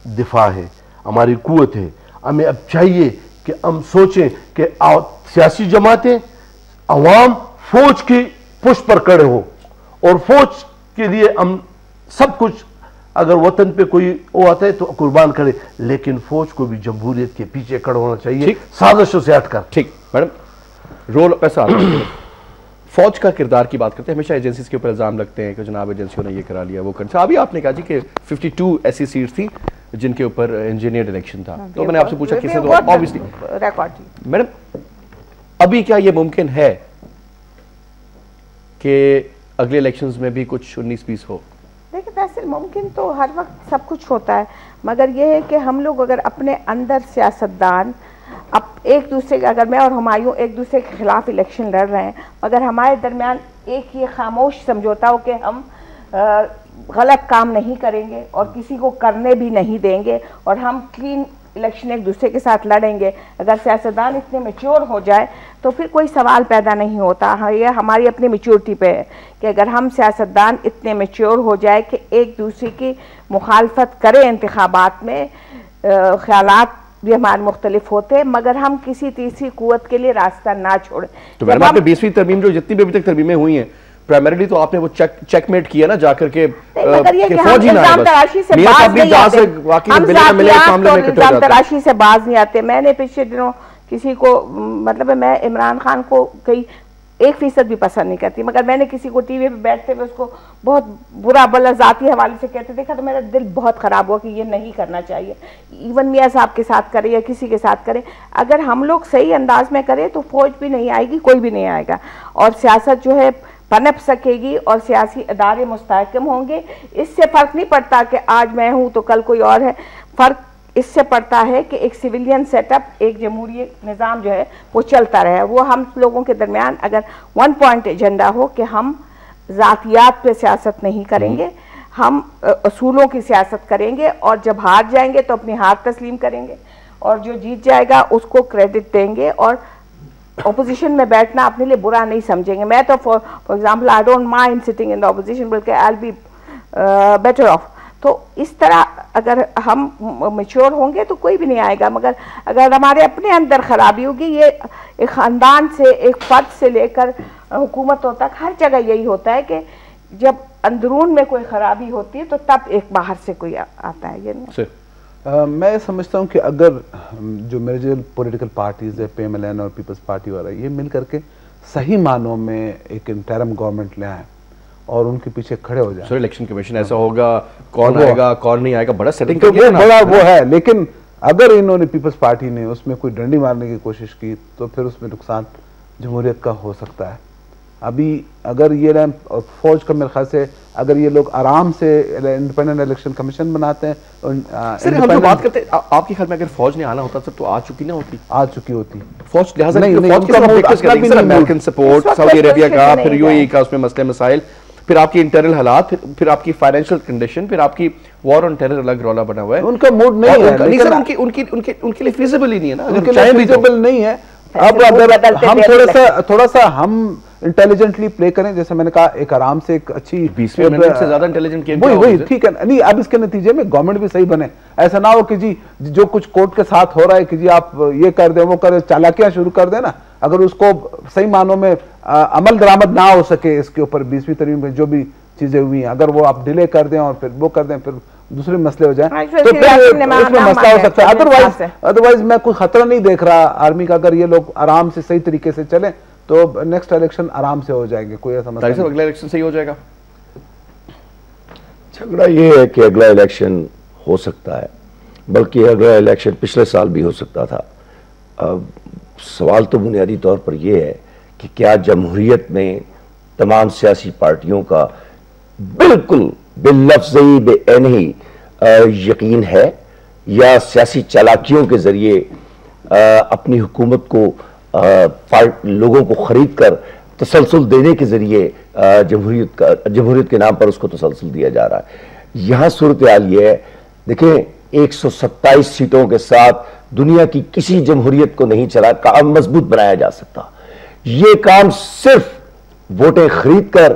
दिफा है, हमारी कुव्वत है, हमें अब चाहिए कि हम सोचें कि सियासी जमातें, अवाम फौज की पुश पर खड़े हो, और फौज के लिए हम सब कुछ, अगर वतन पे कोई वो आता है तो कुर्बान करे, लेकिन फौज को भी जमहूरियत के पीछे खड़ा होना चाहिए, साजिशों से हटकर। ठीक मैडम, रोल पैसा फौज का किरदार की बात करते हैं, हमेशा एजेंसीज के ऊपर इल्जाम लगते हैं कि जनाब एजेंसियों ने ये करा लिया, वो कर। अभी आपने कहा जी कि 52 ऐसी सीट थी जिनके ऊपर इंजीनियर इलेक्शन था, तो मैंने आपसे पूछा किसने, तो ऑब्वियसली रिकॉर्ड। मैडम, अभी क्या ये मुमकिन है कि अगले इलेक्शंस में भी कुछ 19-20 हो? देखिए फैसल, मुमकिन तो हर वक्त सब कुछ होता है, मगर ये है कि हम लोग अगर अपने अंदर सियासतदान अब एक दूसरे के, अगर मैं और हुमायूं एक दूसरे के खिलाफ इलेक्शन लड़ रहे हैं, मगर हमारे दरमियान एक ये खामोश समझौता हो कि हम गलत काम नहीं करेंगे और किसी को करने भी नहीं देंगे और हम क्लीन इलेक्शन एक दूसरे के साथ लड़ेंगे, अगर सियासतदान इतने मैच्योर हो जाए तो फिर कोई सवाल पैदा नहीं होता। हाँ, ये हमारी अपनी मैच्योरिटी पे है कि अगर हम सियासतदान इतने मैच्योर हो जाए कि एक दूसरे की मुखालफत करें इंतखाबात में, ख्यालात भी हमारे मुख्तलिफ होते हैं, मगर हम किसी तीसरी कुव्वत के लिए रास्ता ना छोड़ें। तो मैडम, आपने 20वीं तरमीम जो जितनी भी अभी तक तरमीमें हुई हैं, प्राइमरी तो आपने वो चेकमेट किया ना जाकर के, फौजी इल्जाम तराशी से बाज नहीं आते, इल्जाम तराशी से बाज नहीं आते। मैंने पिछले दिनों किसी को, मतलब मैं इमरान खान को कई 1% भी पसंद नहीं करती, मगर मैंने किसी को टीवी पे बैठते हुए उसको बहुत बुरा भला जाती हवाले से कहते देखा तो मेरा दिल बहुत ख़राब हुआ कि ये नहीं करना चाहिए। इवन मियाँ साहब के साथ करे या किसी के साथ करे, अगर हम लोग सही अंदाज में करें तो फौज भी नहीं आएगी, कोई भी नहीं आएगा, और सियासत जो है पनप सकेगी और सियासी अदारे मुस्तहकम होंगे। इससे फ़र्क नहीं पड़ता कि आज मैं हूँ तो कल कोई और है, फ़र्क इससे पड़ता है कि एक सिविलियन सेटअप, एक जमहूरी निज़ाम जो है वो चलता रहे। वो हम लोगों के दरमियान अगर 1 पॉइंट एजेंडा हो कि हम ज़ातियात पे सियासत नहीं करेंगे, हम असूलों की सियासत करेंगे, और जब हार जाएंगे तो अपनी हार तस्लीम करेंगे, और जो जीत जाएगा उसको क्रेडिट देंगे, और ऑपोजिशन में बैठना अपने लिए बुरा नहीं समझेंगे। मैं तो for example I don't mind sitting in the opposition, बल्कि I will be better off. तो इस तरह अगर हम मैच्योर होंगे तो कोई भी नहीं आएगा, मगर अगर हमारे अपने अंदर खराबी होगी, ये एक ख़ानदान से, एक फ़र्द से लेकर हुकूमतों तक हर जगह यही होता है कि जब अंदरून में कोई खराबी होती है तो तब एक बाहर से कोई आता है। ये नहीं मैं समझता हूँ कि अगर जो मेजर पॉलिटिकल पार्टीज है, PMLN और पीपल्स पार्टी वाला, ये मिल करके सही मानों में एक इंटरिम गवर्नमेंट ले आए और उनके पीछे खड़े हो जाए। सर, इलेक्शन कमीशन ऐसा होगा, कौन आएगा कौन नहीं आएगा, बड़ा सेटिंग तो बड़ा वो है, लेकिन अगर इन्होंने पीपल्स पार्टी ने उसमें कोई डंडी मारने की कोशिश की तो फिर उसमें नुकसान जमहूरियत का हो सकता है। अभी अगर ये फौज का मेरे ख्याल से अगर ये लोग आराम से इंडिपेंडेंट इलेक्शन कमीशन बनाते हैं, सर हम जो बात करते हैं, आपके ख्याल में अगर फौज ने आना होता सर तो आ चुकी ना होती? आ चुकी होती फौज, लिहाजा अमेरिकन सपोर्ट, सऊदी अरेबिया का, फिर यूएई का, उसमें मसले मसाइल, फिर आपकी इंटरनल हालात, फिर आपकी फाइनेंशियल कंडीशन, फिर आपकी वॉर ऑन टेरर अलग रौला बना हुआ है। उनका मूड नहीं है, उनके लिए फिजिबल ही नहीं है ना, उनके लिए फिजिबल नहीं है। अब अगर हम थोड़ा सा हम इंटेलिजेंटली प्ले करें, जैसे मैंने कहा, एक आराम से एक अच्छी 20 मिनट से ज्यादा इंटेलिजेंट गेम, वही ठीक है नहीं, अब इसके नतीजे में गवर्नमेंट भी सही बने। ऐसा ना हो कि जी जो कुछ कोर्ट के साथ हो रहा है कि जी आप ये कर दें वो कर, चालाकियां शुरू कर देना, अगर उसको सही मानों में अमल दरामद ना हो सके इसके ऊपर 20वीं तरमीम में जो भी चीजें हुई हैं, अगर वो आप डिले कर दें और फिर वो कर दें, फिर दूसरे मसले हो जाए तो फिर उसमें मसला हो सकता है। अदरवाइज मैं कोई खतरा नहीं देख रहा आर्मी का। अगर ये लोग आराम से सही तरीके से चलें तो नेक्स्ट इलेक्शन आराम से हो जाएंगे, कोई ऐसा मसला नहीं। अगला इलेक्शन सही हो जाएगा। झगड़ा ये है कि अगला इलेक्शन हो सकता है, बल्कि अगला इलेक्शन पिछले साल भी हो सकता था। अब सवाल तो बुनियादी तौर पर यह है कि क्या जमहूरियत में तमाम सियासी पार्टियों का बिल्कुल बिल्लफ्ज़ी बेअनी यकीन है, या सियासी चालाकियों के जरिए अपनी हुकूमत को लोगों को खरीद कर तसलसल देने के जरिए जमहूरियत के नाम पर उसको तसलसल दिया जा रहा है। यहाँ सूरत हाल ये है, देखें 127 सीटों के साथ दुनिया की किसी जमहूरियत को नहीं चला, काम मजबूत बनाया जा सकता। ये काम सिर्फ वोटें खरीद कर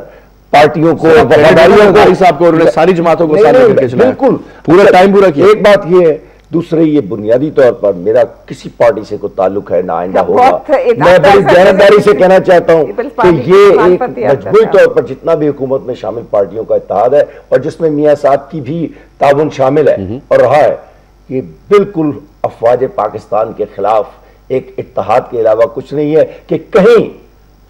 पार्टियों को, वफादारियों साहब को, उन्होंने सारी जमातों को साथ लेकर चलाया, बिल्कुल पूरा टाइम पूरा किया। एक बात ये है, दूसरे ये बुनियादी तौर पर मेरा किसी पार्टी से कोई ताल्लुक है ना आइंदा होगा। मैं बड़ी जानदारी से कहना चाहता हूं कि ये एक मजबूरी तौर पर जितना भी हुकूमत में शामिल पार्टियों का इत्तेहाद है और जिसमें मियां साहब की भी ताउन शामिल है और रहा है, ये बिल्कुल अफवाज पाकिस्तान के खिलाफ एक इत्तेहाद के अलावा कुछ नहीं है कि कहीं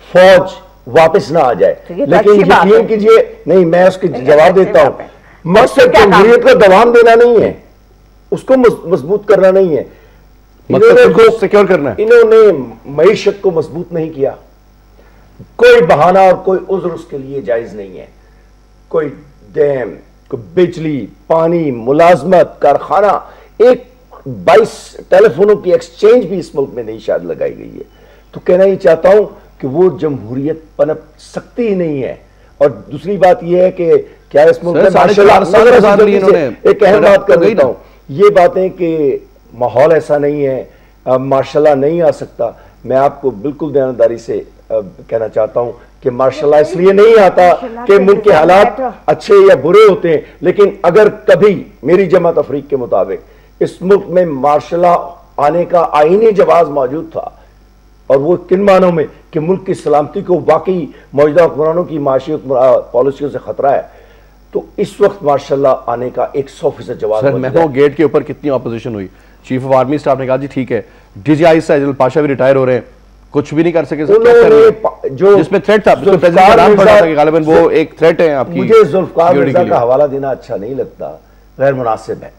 फौज वापस ना आ जाए। लेकिन यकीन कीजिए, नहीं मैं उसके जवाब देता हूं, मकसद जमहूरियत को दवाम देना नहीं है, उसको मजबूत करना नहीं है, इन्होंने सिक्योर करना है। इन्होंने मईशत को मजबूत नहीं किया। कोई बहाना और कोई उज्र उसके लिए जायज नहीं है। कोई डैम, कोई बिजली, पानी, मुलाजमत, कारखाना, एक 22 टेलीफोनों की एक्सचेंज भी इस मुल्क में नहीं शायद लगाई गई है। तो कहना ही चाहता हूं कि वो जमहूरियत पनप सकती ही नहीं है। और दूसरी बात यह है कि क्या इस मुल्क में एक अहम बात कर देता हूं, ये बातें कि माहौल ऐसा नहीं है, मार्शल नहीं आ सकता। मैं आपको बिल्कुल दयानदारी से कहना चाहता हूं कि मार्शल इसलिए नहीं आता कि मुल्क के हालात अच्छे या बुरे होते हैं, लेकिन अगर कभी मेरी जमात अफरीक के मुताबिक इस मुल्क में मार्शल आने का आईनी जवाब मौजूद था, और वो किन मानों में कि मुल्क की सलामती को वाकई मौजूदा हुक्मरानों की माशी पॉलिसियों से खतरा है, तो इस वक्त माशाल्लाह आने का 100% जवाब। सर मैं गेट के ऊपर कितनी ऑपोजिशन हुई, चीफ ऑफ आर्मी स्टाफ ने कहा जी ठीक है, डीजीआई साइदुल पाशा भी रिटायर हो रहे हैं, कुछ भी नहीं कर सके। जो जिसमें थ्रेट था, गालिबन वो एक थ्रेट है आपकी। मुझे जुल्फकार मिर्जा का हवाला देना अच्छा नहीं लगता, गैर मुनासिब है,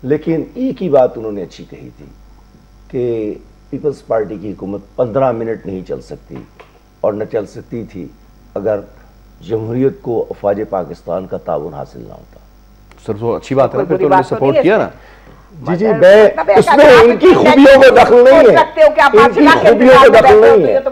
लेकिन एक ही बात उन्होंने अच्छी कही थी कि पीपल्स पार्टी की हुकूमत 15 मिनट नहीं चल सकती, और न चल सकती थी अगर जमहूरियत को अफवाज पाकिस्तान का ताउन हासिल ना होता। सर तो अच्छी बात है, फिर तो उन्होंने सपोर्ट किया ना। जी मैं उसमें इनकी खूबियों को दखल नहीं है, इनकी खूबियों को दखल नहीं है,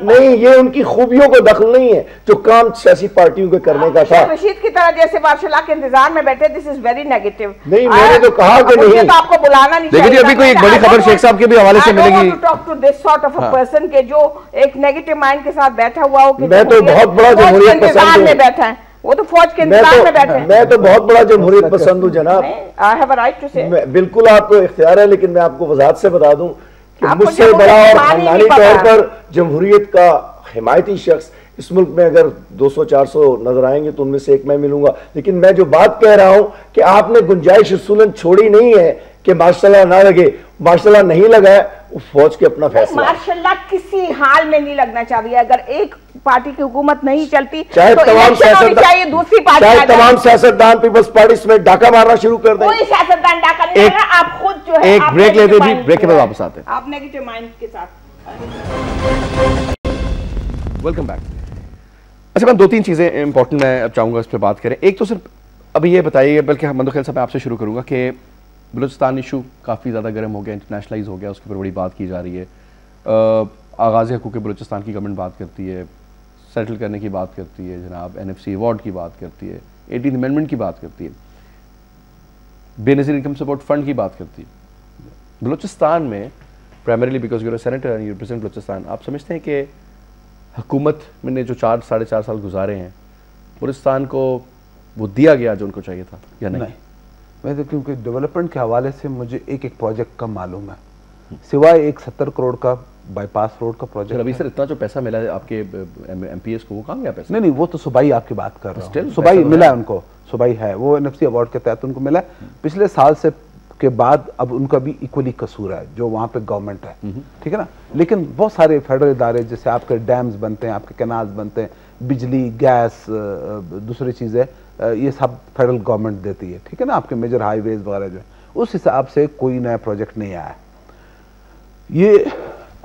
नहीं ये उनकी खूबियों को दखल नहीं है जो काम सियासी पार्टियों के करने का था। रशीद की तरह जैसे मार्शल के इंतजार में बैठे, दिस इज वेरी नेगेटिव। नहीं मैंने तो कहा कि नहीं, तो आपको बुलाना नहीं चाहिए। देखिए अभी कोई एक बड़ी खबर शेख साहब के भी हवाले से मिलेगी। Talk to this sort of a person के जो एक नेगेटिव माइंड के साथ बैठा हुआ हो कि मैं तो बहुत बड़ा जमहूरियत पसंद में बैठा है, वो तो फौज के इंतजार में बैठे हैं। मैं तो बहुत बड़ा जमहूरियत पसंद हूं जनाब, I have a right to say. बिल्कुल आपको इख्तियार है, लेकिन मैं आपको वजाहत से बता दूं कि मुझसे बड़ा और खानदानी तौर पर जमहूरियत का हिमायती शख्स इस मुल्क में अगर 200-400 नजर आएंगे तो उनमें से एक मैं मिलूंगा। लेकिन मैं जो बात कह रहा हूं कि आपने गुंजाइश उसूलन छोड़ी नहीं है कि माशाल्लाह ना लगे, माशाल्लाह नहीं लगा है, फौज के अपना फैसला। माशाल्लाह किसी हाल में नहीं लगना चाहिए। अगर एक पार्टी की हुकूमत नहीं चलती चाहे तो तमाम चाहिए दूसरी पार्टी, चाहे तमाम सियासतदान पीपल्स पार्टी में डाका मारना शुरू कर दें। कोई सियासतदान डाका नहीं मारेगा, आप खुद जो है। एक ब्रेक लेते हैं, ब्रेक के बाद वापस आते हैं। आप नेगेटिव माइंड के साथ। Welcome back. अच्छा मैं 2-3 चीजें इंपॉर्टेंट मैं अब चाहूंगा इस पर बात करें। एक तो सिर्फ अभी ये बताइए, बल्कि मंदो खेल साहब आपसे शुरू करूंगा कि बलूचिस्तान इशू काफ़ी ज़्यादा गर्म हो गया, इंटरनेशनलाइज हो गया, उसके ऊपर बड़ी बात की जा रही है। आगाज़ हकूक़ बलूचिस्तान की गवर्नमेंट बात करती है, सेटल करने की बात करती है, जनाब NFC अवार्ड की बात करती है, 18th अमेंडमेंट की बात करती है, बेनज़ीर इनकम सपोर्ट फंड की बात करती है। बलूचिस्तान में primarily because your senator and you represent Balochistan, आप समझते हैं कि हुकूमत ने जो 4-4.5 साल गुजारे हैं, बलूचिस्तान को वो दिया गया जो उनको चाहिए था या नहीं? मैं तो क्योंकि डेवलपमेंट के हवाले से मुझे एक प्रोजेक्ट कम मालूम है, सिवाय एक 70 करोड़ का बाईपास रोड का प्रोजेक्ट। अभी सर इतना जो पैसा मिला है आपके MPs को, वो कहाँ गया पैसा? नहीं वो तो सुबाई आपकी बात कर रहा हूँ, सुबाई मिला है उनको, सुबाई है, वो NFC अवार्ड के तहत उनको मिला है। पिछले साल से के बाद अब उनका भी इक्वली कसूर है जो वहाँ पे गवर्नमेंट है, ठीक है ना। लेकिन बहुत सारे फेडरल इदारे जैसे आपके डैम्स बनते हैं, आपके कैनाल्स बनते हैं, बिजली, गैस, दूसरी चीज़ें, ये सब फेडरल गवर्नमेंट देती है, ठीक है ना। आपके मेजर हाईवेज वगैरह जो है, उस हिसाब से कोई नया प्रोजेक्ट नहीं आया। ये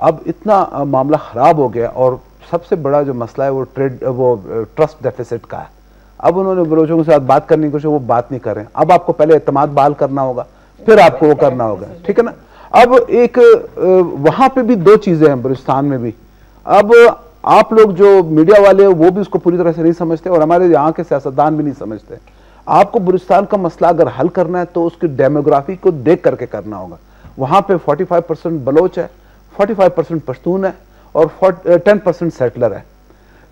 अब इतना मामला ख़राब हो गया, और सबसे बड़ा जो मसला है वो ट्रस्ट डेफिसिट का है। अब उन्होंने बलोचों के साथ बात करने की कोशिश, वो बात नहीं कर रहे हैं। अब आपको पहले एतमाद बहाल करना होगा, फिर आपको वो करना होगा, ठीक है ना। अब एक वहां पे भी 2 चीजें हैं बलूचिस्तान में भी। अब आप लोग जो मीडिया वाले हो वो भी उसको पूरी तरह से नहीं समझते, और हमारे यहाँ के सियासतदान भी नहीं समझते। आपको बलूचिस्तान का मसला अगर हल करना है तो उसकी डेमोग्राफी को देख करके करना होगा। वहाँ पे 45% बलोच है, 45% पश्तून है और 10% सेटलर है।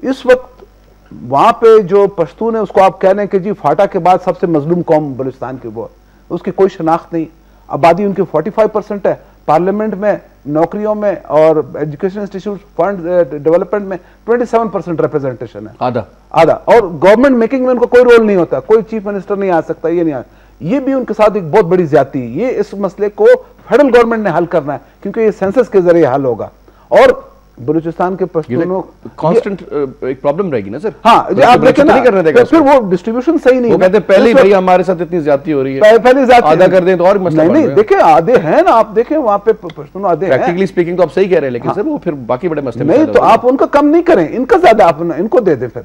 इस वक्त वहाँ पे जो पश्तून है उसको आप कह रहे हैं कि जी फाटा के बाद सबसे मजलूम कौम बलूचिस्तान की वो, उसकी कोई शनाख्त नहीं। आबादी उनकी 45% है, पार्लियामेंट में, नौकरियों में और एजुकेशन इंस्टीट्यूट फंड डेवलपमेंट में 27% रिप्रेजेंटेशन है, आधा। और गवर्नमेंट मेकिंग में उनको कोई रोल नहीं होता, कोई चीफ मिनिस्टर नहीं आ सकता, ये नहीं आ, ये भी उनके साथ एक बहुत बड़ी ज्यादती है। ये इस मसले को फेडरल गवर्नमेंट ने हल करना है क्योंकि ये सेंसस के जरिए हल होगा और बलूचिस्तान के पश्तूनों कांस्टेंट एक प्रॉब्लम रहेगी ना सर। हाँ, आप देखें ना, फिर वो डिस्ट्रीब्यूशन सही नहीं है। कहते पहले भाई हमारे साथ इतनी ज्यादती हो रही है, पहले आधा कर दें तो और मसला नहीं, देखें आधे हैं ना, आप देखें वहां पे पश्तून आधे हैं। प्रैक्टिकली स्पीकिंग तो आप सही कह रहे हैं, लेकिन सर वो फिर बाकी बड़े मसले नहीं, तो आप उनका कम नहीं करें, इनका ज्यादा आप इनको दे दें, फिर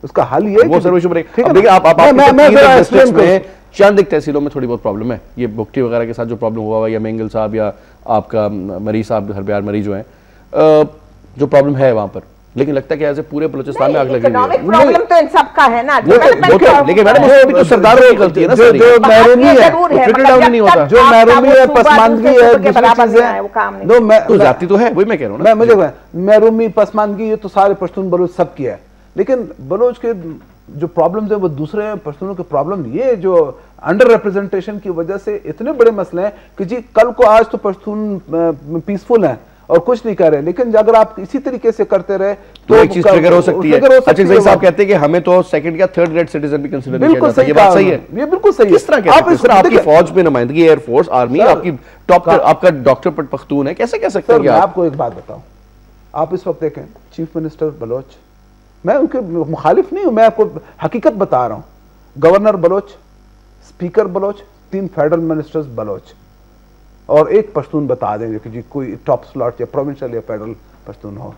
उसका हल ये वो सर देखिए आप चंद एक तहसीलों में थोड़ी बहुत प्रॉब्लम है, ये बुगटी वगैरह के साथ जो प्रॉब्लम हुआ या मेंगल साहब या आपका मरीज साहब हरबियार मरीज जो है जो प्रॉब्लम है वहां पर, लेकिन लगता है कि ऐसे पूरे बलूचिस्तान में आग लगी हुई है। प्रॉब्लम तो इन सबका है ना, लेकिन मैडम उसमें तो सरदारों की गलती है ना, जो महरूमी है ट्रिकल डाउन नहीं होता, जो महरूमी है, पसमानदगी है, तो जाती तो है, वही मैं कह रहा हूँ ना। मुझे महरूमी, पसमानदगी, ये तो सारे पश्तून बलूच सब की है, लेकिन बलूच के जो प्रॉब्लम्स है वो दूसरे पश्तूनों के प्रॉब्लम, ये जो अंडर रिप्रेजेंटेशन की वजह से इतने बड़े मसले हैं कि जी कल को आज तो पश्तून पीसफुल हैं और कुछ नहीं कर रहे, लेकिन अगर आप इसी तरीके से करते रहे तो एक चीज ट्रिगर हो सकती है। अच्छा भाई साहब कहते हैं कि हमें तो सेकंड या थर्ड रेट सिटीजन भी कंसीडर किया जाता है, ये बात सही है? ये बिल्कुल सही है। किस तरह कहते हैं आपकी फौज में नुमाइंदगी, एयरफोर्स, आर्मी, आपकी टॉप आपका डॉक्टर पख्तून है, कैसे कह सकते हैं? मैं आपको एक बात बताऊं, आप इस वक्त देखें चीफ मिनिस्टर बलोच, मैं उनके मुखालिफ नहीं हूं, मैं आपको हकीकत बता रहा हूं, governor Baloch, speaker Baloch, 3 federal ministers Baloch और एक पश्तून बता देंगे कि जी कोई टॉप स्लॉट या प्रोविंशियल या फेडरल पश्तून हो।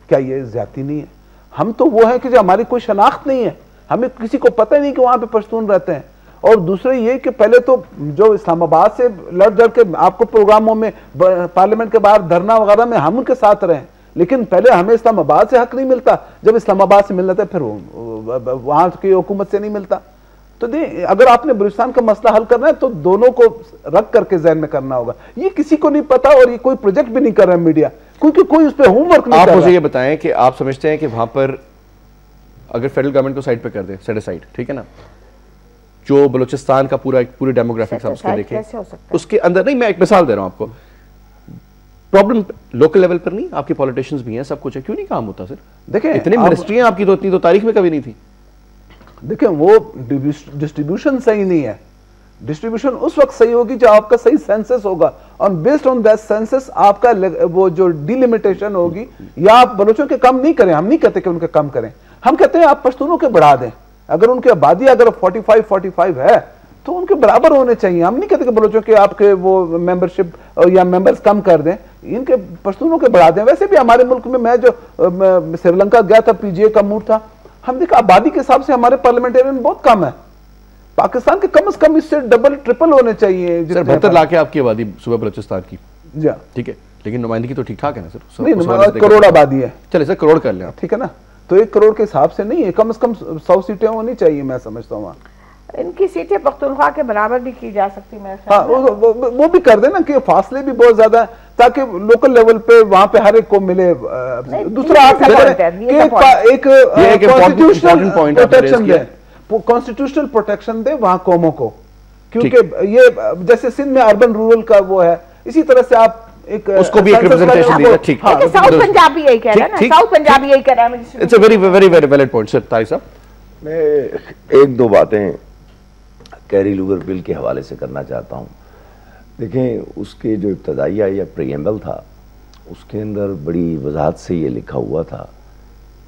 क्या ये ज्यादती नहीं है? हम तो वो है कि जो हमारी कोई शनाख्त नहीं है, हमें किसी को पता नहीं कि वहां पे पश्तून रहते हैं। और दूसरे ये कि पहले तो जो इस्लामाबाद से लड़ जड़ के आपको प्रोग्रामों में, पार्लियामेंट के बाहर धरना वगैरह में हम उनके साथ रहे, लेकिन पहले हमें इस्लामाबाद से हक नहीं मिलता, जब इस्लामाबाद से मिलना था फिर वहां की हुकूमत से नहीं मिलता। तो अगर आपने बलूचिस्तान का मसला हल करना है तो दोनों को रख करके जहन में करना होगा। ये किसी को नहीं पता और ये कोई प्रोजेक्ट भी नहीं कर रहा है मीडिया, क्योंकि कोई उस पर होमवर्क नहीं कर रहा। आप मुझे ये बताएं कि आप समझते हैं कि वहां पर अगर फेडरल गवर्नमेंट को साइड पे कर दे, सेट असाइड, ठीक है ना, जो बलूचिस्तान का पूरी डेमोग्राफिक्स आप उसको देखें, उसके अंदर नहीं, मैं एक मिसाल दे रहा हूं आपको, प्रॉब्लम लोकल लेवल पर नहीं, आपके पॉलिटिशियंस भी हैं, सब कुछ है, क्यों नहीं काम होता सर? देखिए इतनी मिनिस्ट्रियां आपकी तो इतनी तो तारीख में कभी नहीं थी। देखिए वो डिस्ट्रीब्यूशन सही नहीं है, डिस्ट्रीब्यूशन उस वक्त सही होगी जब आपका सही सेंसस होगा और बेस्ड ऑन दैट सेंसस आपका वो जो डिलिमिटेशन होगी, या आप बलोचों के कम नहीं करें, हम नहीं कहते कि उनके कम करें, हम कहते हैं आप पश्तूनों के बढ़ा दें। अगर उनकी आबादी अगर 45 है तो उनके बराबर होने चाहिए। हम नहीं कहते कि बलोचों के आपके वो मेंबरशिप या मेंबर्स कम कर दें, इनके पश्तूनों के बढ़ा दें। वैसे भी हमारे मुल्क में, मैं जो श्रीलंका गया था, पीजीए का मूड था, हम देखा आबादी के हिसाब से हमारे पार्लियामेंटेरियन बहुत कम है, पाकिस्तान के कम से कम इससे डबल ट्रिपल होने चाहिए। 72 लाख है आपकी आबादी सूबा बलूचिस्तान की, ठीक है, लेकिन नुमाइंदगी तो ठीक ठाक है ना सर? नहीं, करोड़ आबादी है, चले सर करोड़ कर लें, ठीक है ना, तो 1 करोड़ के हिसाब से नहीं है, कम से कम 100 सीटें होनी चाहिए, मैं समझता हूँ। इनकी सीटें पख्तूनख्वा के बराबर भी की जा सकती है। हाँ, वो भी कर देना कि फासले भी बहुत ज्यादा है, ताकि लोकल लेवल पे वहां पे हर एक को मिले। दूसरा आप एक कॉन्स्टिट्यूशनल प्रोटेक्शन दे वहां कौमों को, क्योंकि ये जैसे सिंध में अर्बन रूरल का वो है, इसी तरह से आप एक उसको भी एक रिप्रेजेंटेशन दीजिए। ठीक है, साउथ पंजाब भी यही कह रहा है ना, साउथ पंजाब भी यही कह रहा है। It's a very very very valid point sir. Tariq साहब, मैं 1-2 बातें कैरी लूगर बिल के हवाले से करना चाहता हूँ। देखें, उसके जो इब्तदाइया या प्रीएम्बल था, उसके अंदर बड़ी वजाहत से ये लिखा हुआ था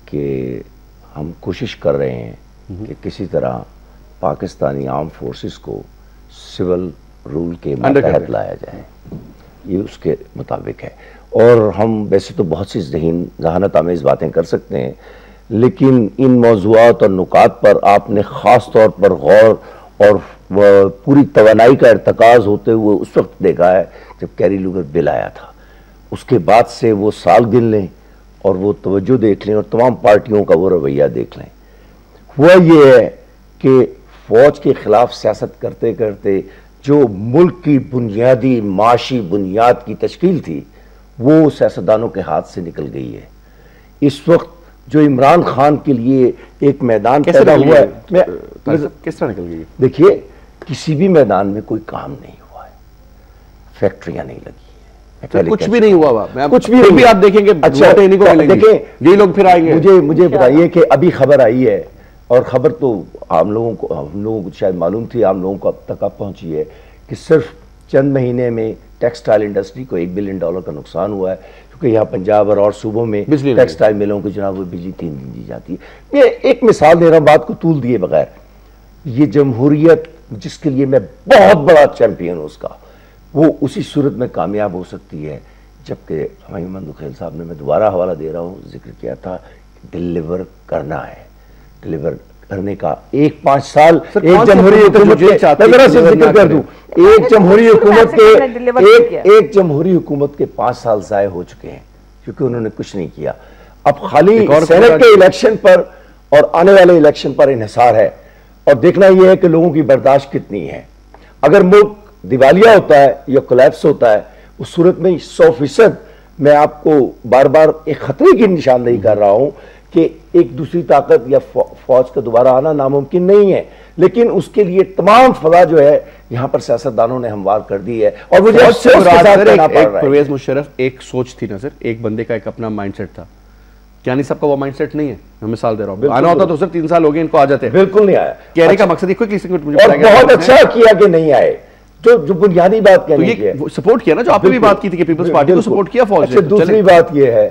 कि हम कोशिश कर रहे हैं कि किसी तरह पाकिस्तानी आर्म फोर्सेस को सिविल रूल के तहत लाया जाए, ये उसके मुताबिक है। और हम वैसे तो बहुत सी जहानत आमेज़ बातें कर सकते हैं, लेकिन इन मौज़ूआत और नुकात पर आपने ख़ास तौर पर गौर और पूरी तवानाई का इर्तकाज़ होते हुए उस वक्त देखा है जब कैरी लूगर बिल आया था। उसके बाद से वो साल गिन लें और वो तवज्जो देख लें और तमाम पार्टियों का वो रवैया देख लें। हुआ ये है कि फ़ौज के ख़िलाफ़ सियासत करते करते जो मुल्क की बुनियादी माशी बुनियाद की तश्कील थी वो सियासतदानों के हाथ से निकल गई है। इस वक्त जो इमरान खान के लिए एक मैदान पैदा हुआ है, किस तरह निकल गई? देखिए, किसी भी मैदान में कोई काम नहीं हुआ है, फैक्ट्रियां नहीं लगी है, तो कुछ भी नहीं हुआ, कुछ भी नहीं। आप देखेंगे अच्छा, देखें ये लोग फिर आएंगे। मुझे बताइए कि अभी खबर आई है, और खबर तो हम लोगों को शायद मालूम थी, आम लोगों को अब तक पहुंची है कि सिर्फ चंद महीने में टेक्सटाइल इंडस्ट्री को $1 बिलियन का नुकसान हुआ है, क्योंकि यहाँ पंजाब और सूबों में टेक्सटाइल मिलों को जनाब वो बिजली 3 दिन दी जाती है। ये एक मिसाल दे रहा हूँ, बात को तूल दिए बगैर। ये जमहूरियत जिसके लिए मैं बहुत बड़ा चैंपियन हूँ उसका, वो उसी सूरत में कामयाब हो सकती है जबकि हुमायूं मंदुखेल साहब ने, मैं दोबारा हवाला दे रहा हूँ, जिक्र किया था, डिलीवर करना है। डिलीवर करने का 5 साल एक जमहूरी हुकूमत के, जिक्र कर दूं, एक जमहूरी हुकूमत के 5 साल जाए हो चुके हैं क्योंकि उन्होंने कुछ नहीं किया। अब खाली सेनेट के इलेक्शन पर और आने वाले इलेक्शन पर इन्हिसार है, और देखना यह है कि लोगों की बर्दाश्त कितनी है। अगर मुल्क दिवालिया होता है या कोलैप्स होता है, उस सूरत में 100% मैं आपको बार बार एक खतरे की निशानदेही कर रहा हूं कि एक दूसरी ताकत या फौज का दोबारा आना नामुमकिन नहीं है, लेकिन उसके लिए तमाम फजा जो है यहां पर सियासतदानों ने हमवार कर दी है। और मुझे परवेज मुशर्रफ एक सोच थी नजर, एक बंदे का एक अपना माइंडसेट था। यानी सबका वो माइंडसेट नहीं है। मैं मिसाल दे रहा हूं, आना होता तो सर 3 साल हो गए, इनको आ जाते। बिल्कुल नहीं आया। कहने का मकसद मुझे बहुत अच्छा किया कि नहीं आए, जो बुनियादी बात कहने की है, सपोर्ट किया ना, जो आपने भी बात की थी कि पीपल्स पार्टी को सपोर्ट किया फौज ने। दूसरी बात यह है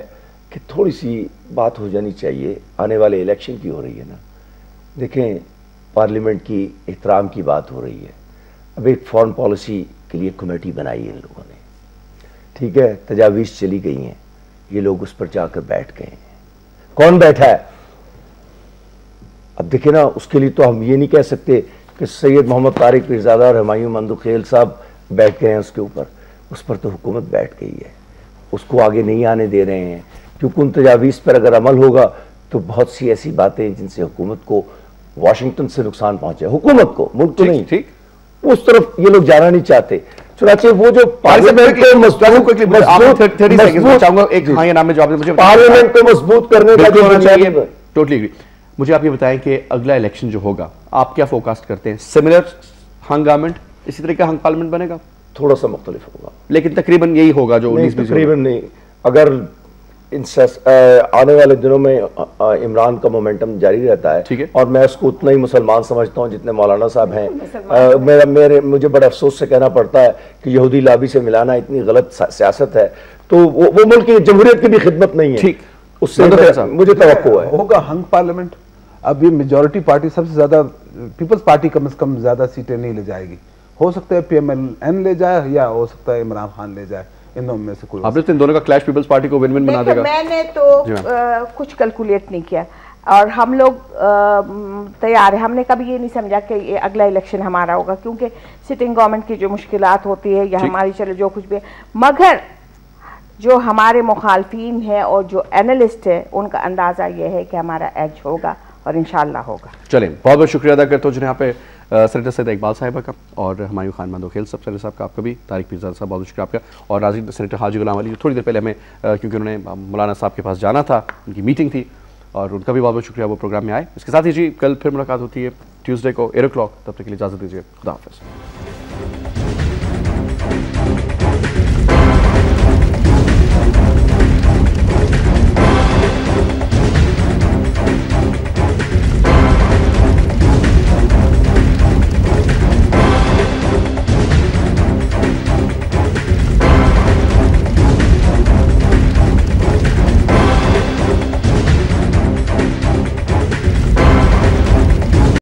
कि थोड़ी सी बात हो जानी चाहिए, आने वाले इलेक्शन की हो रही है ना। देखें, पार्लियामेंट की एहतराम की बात हो रही है। अब एक फॉरेन पॉलिसी के लिए कमेटी बनाई है इन लोगों ने, ठीक है, तजावीज़ चली गई हैं, ये लोग उस पर जाकर बैठ गए हैं। कौन बैठा है? अब देखे ना, उसके लिए तो हम ये नहीं कह सकते कि सैयद मोहम्मद तारिक पीरजादा और हुमायूं मंदुखेल साहब बैठ गए हैं उसके ऊपर। उस पर तो हुकूमत बैठ गई है, उसको आगे नहीं आने दे रहे हैं, क्योंकि उन तजावीज़ पर अगर अमल होगा तो बहुत सी ऐसी बातें जिनसे हुकूमत को वाशिंगटन से नुकसान पहुंचे, हुकूमत को, मुल्क को नहीं, ठीक, उस तरफ ये लोग जाना नहीं चाहते। चुनाचे वो जो पार्लियामेंट को मजबूत करने का जो चाहिए, टोटली एग्री। मुझे आप ये बताएं कि अगला इलेक्शन जो होगा आप क्या फोरकास्ट करते हैं? सिमिलर हंगामेंट, इसी तरह का पार्लियामेंट बनेगा? थोड़ा सा मुख्तलिफ होगा, लेकिन तकरीबन यही होगा जो 19 में। तकरीबन नहीं, अगर आने वाले दिनों में इमरान का मोमेंटम जारी रहता है, और मैं उसको उतना ही मुसलमान समझता हूं जितने मौलाना साहब हैं। मुझे बड़े अफसोस से कहना पड़ता है कि यहूदी लाबी से मिलाना इतनी गलत सियासत है, तो वो मुल्क की जमहूरियत की भी खिदमत नहीं है। ठीक, उससे मुझे तवक्को है होगा हंग पार्लियामेंट। अब ये मेजॉरिटी पार्टी सबसे ज्यादा, पीपल्स पार्टी कम से कम ज्यादा सीटें नहीं ले जाएगी। हो सकता है PMLN ले जाए, या हो सकता है इमरान खान ले जाए, इन दोनों में से कोई। आपने इन दोनों का क्लैश पीपल्स पार्टी को विन-विन बना देगा? मैंने तो कुछ कैलकुलेट नहीं किया, और हम लोग तैयार है। हमने कभी ये नहीं समझा कि ये अगला इलेक्शन हमारा होगा, क्योंकि सिटिंग गवर्नमेंट की जो मुश्किलात होती है या हमारी चले जो कुछ भी, मगर जो हमारे मुखालफीन है और जो एनालिस्ट है उनका अंदाज़ा ये है कि हमारा एज होगा और इंशाल्लाह होगा। चलें, बहुत बहुत शुक्रिया अदा करता हूँ जिन्हें यहाँ पे सेनेटर सैयद इकबाल साहिबा का, और हुमायूं खान मंदुखेल सेनेटर साहब का, आपका भी, तारिक पीरजादा साहब बहुत शुक्रिया आपका, और राजी सेनेटर हाजी गुलाम अली, थोड़ी देर पहले हमें क्योंकि उन्होंने मौलाना साहब के पास जाना था, उनकी मीटिंग थी, और उनका भी बहुत बहुत शुक्रिया वो प्रोग्राम में आए। इसके साथ ही जी कल फिर मुलाकात होती है ट्यूसडे को 8 o'clock, तब तक के लिए इजाज़त दीजिए, खुदा हाफ़िज़।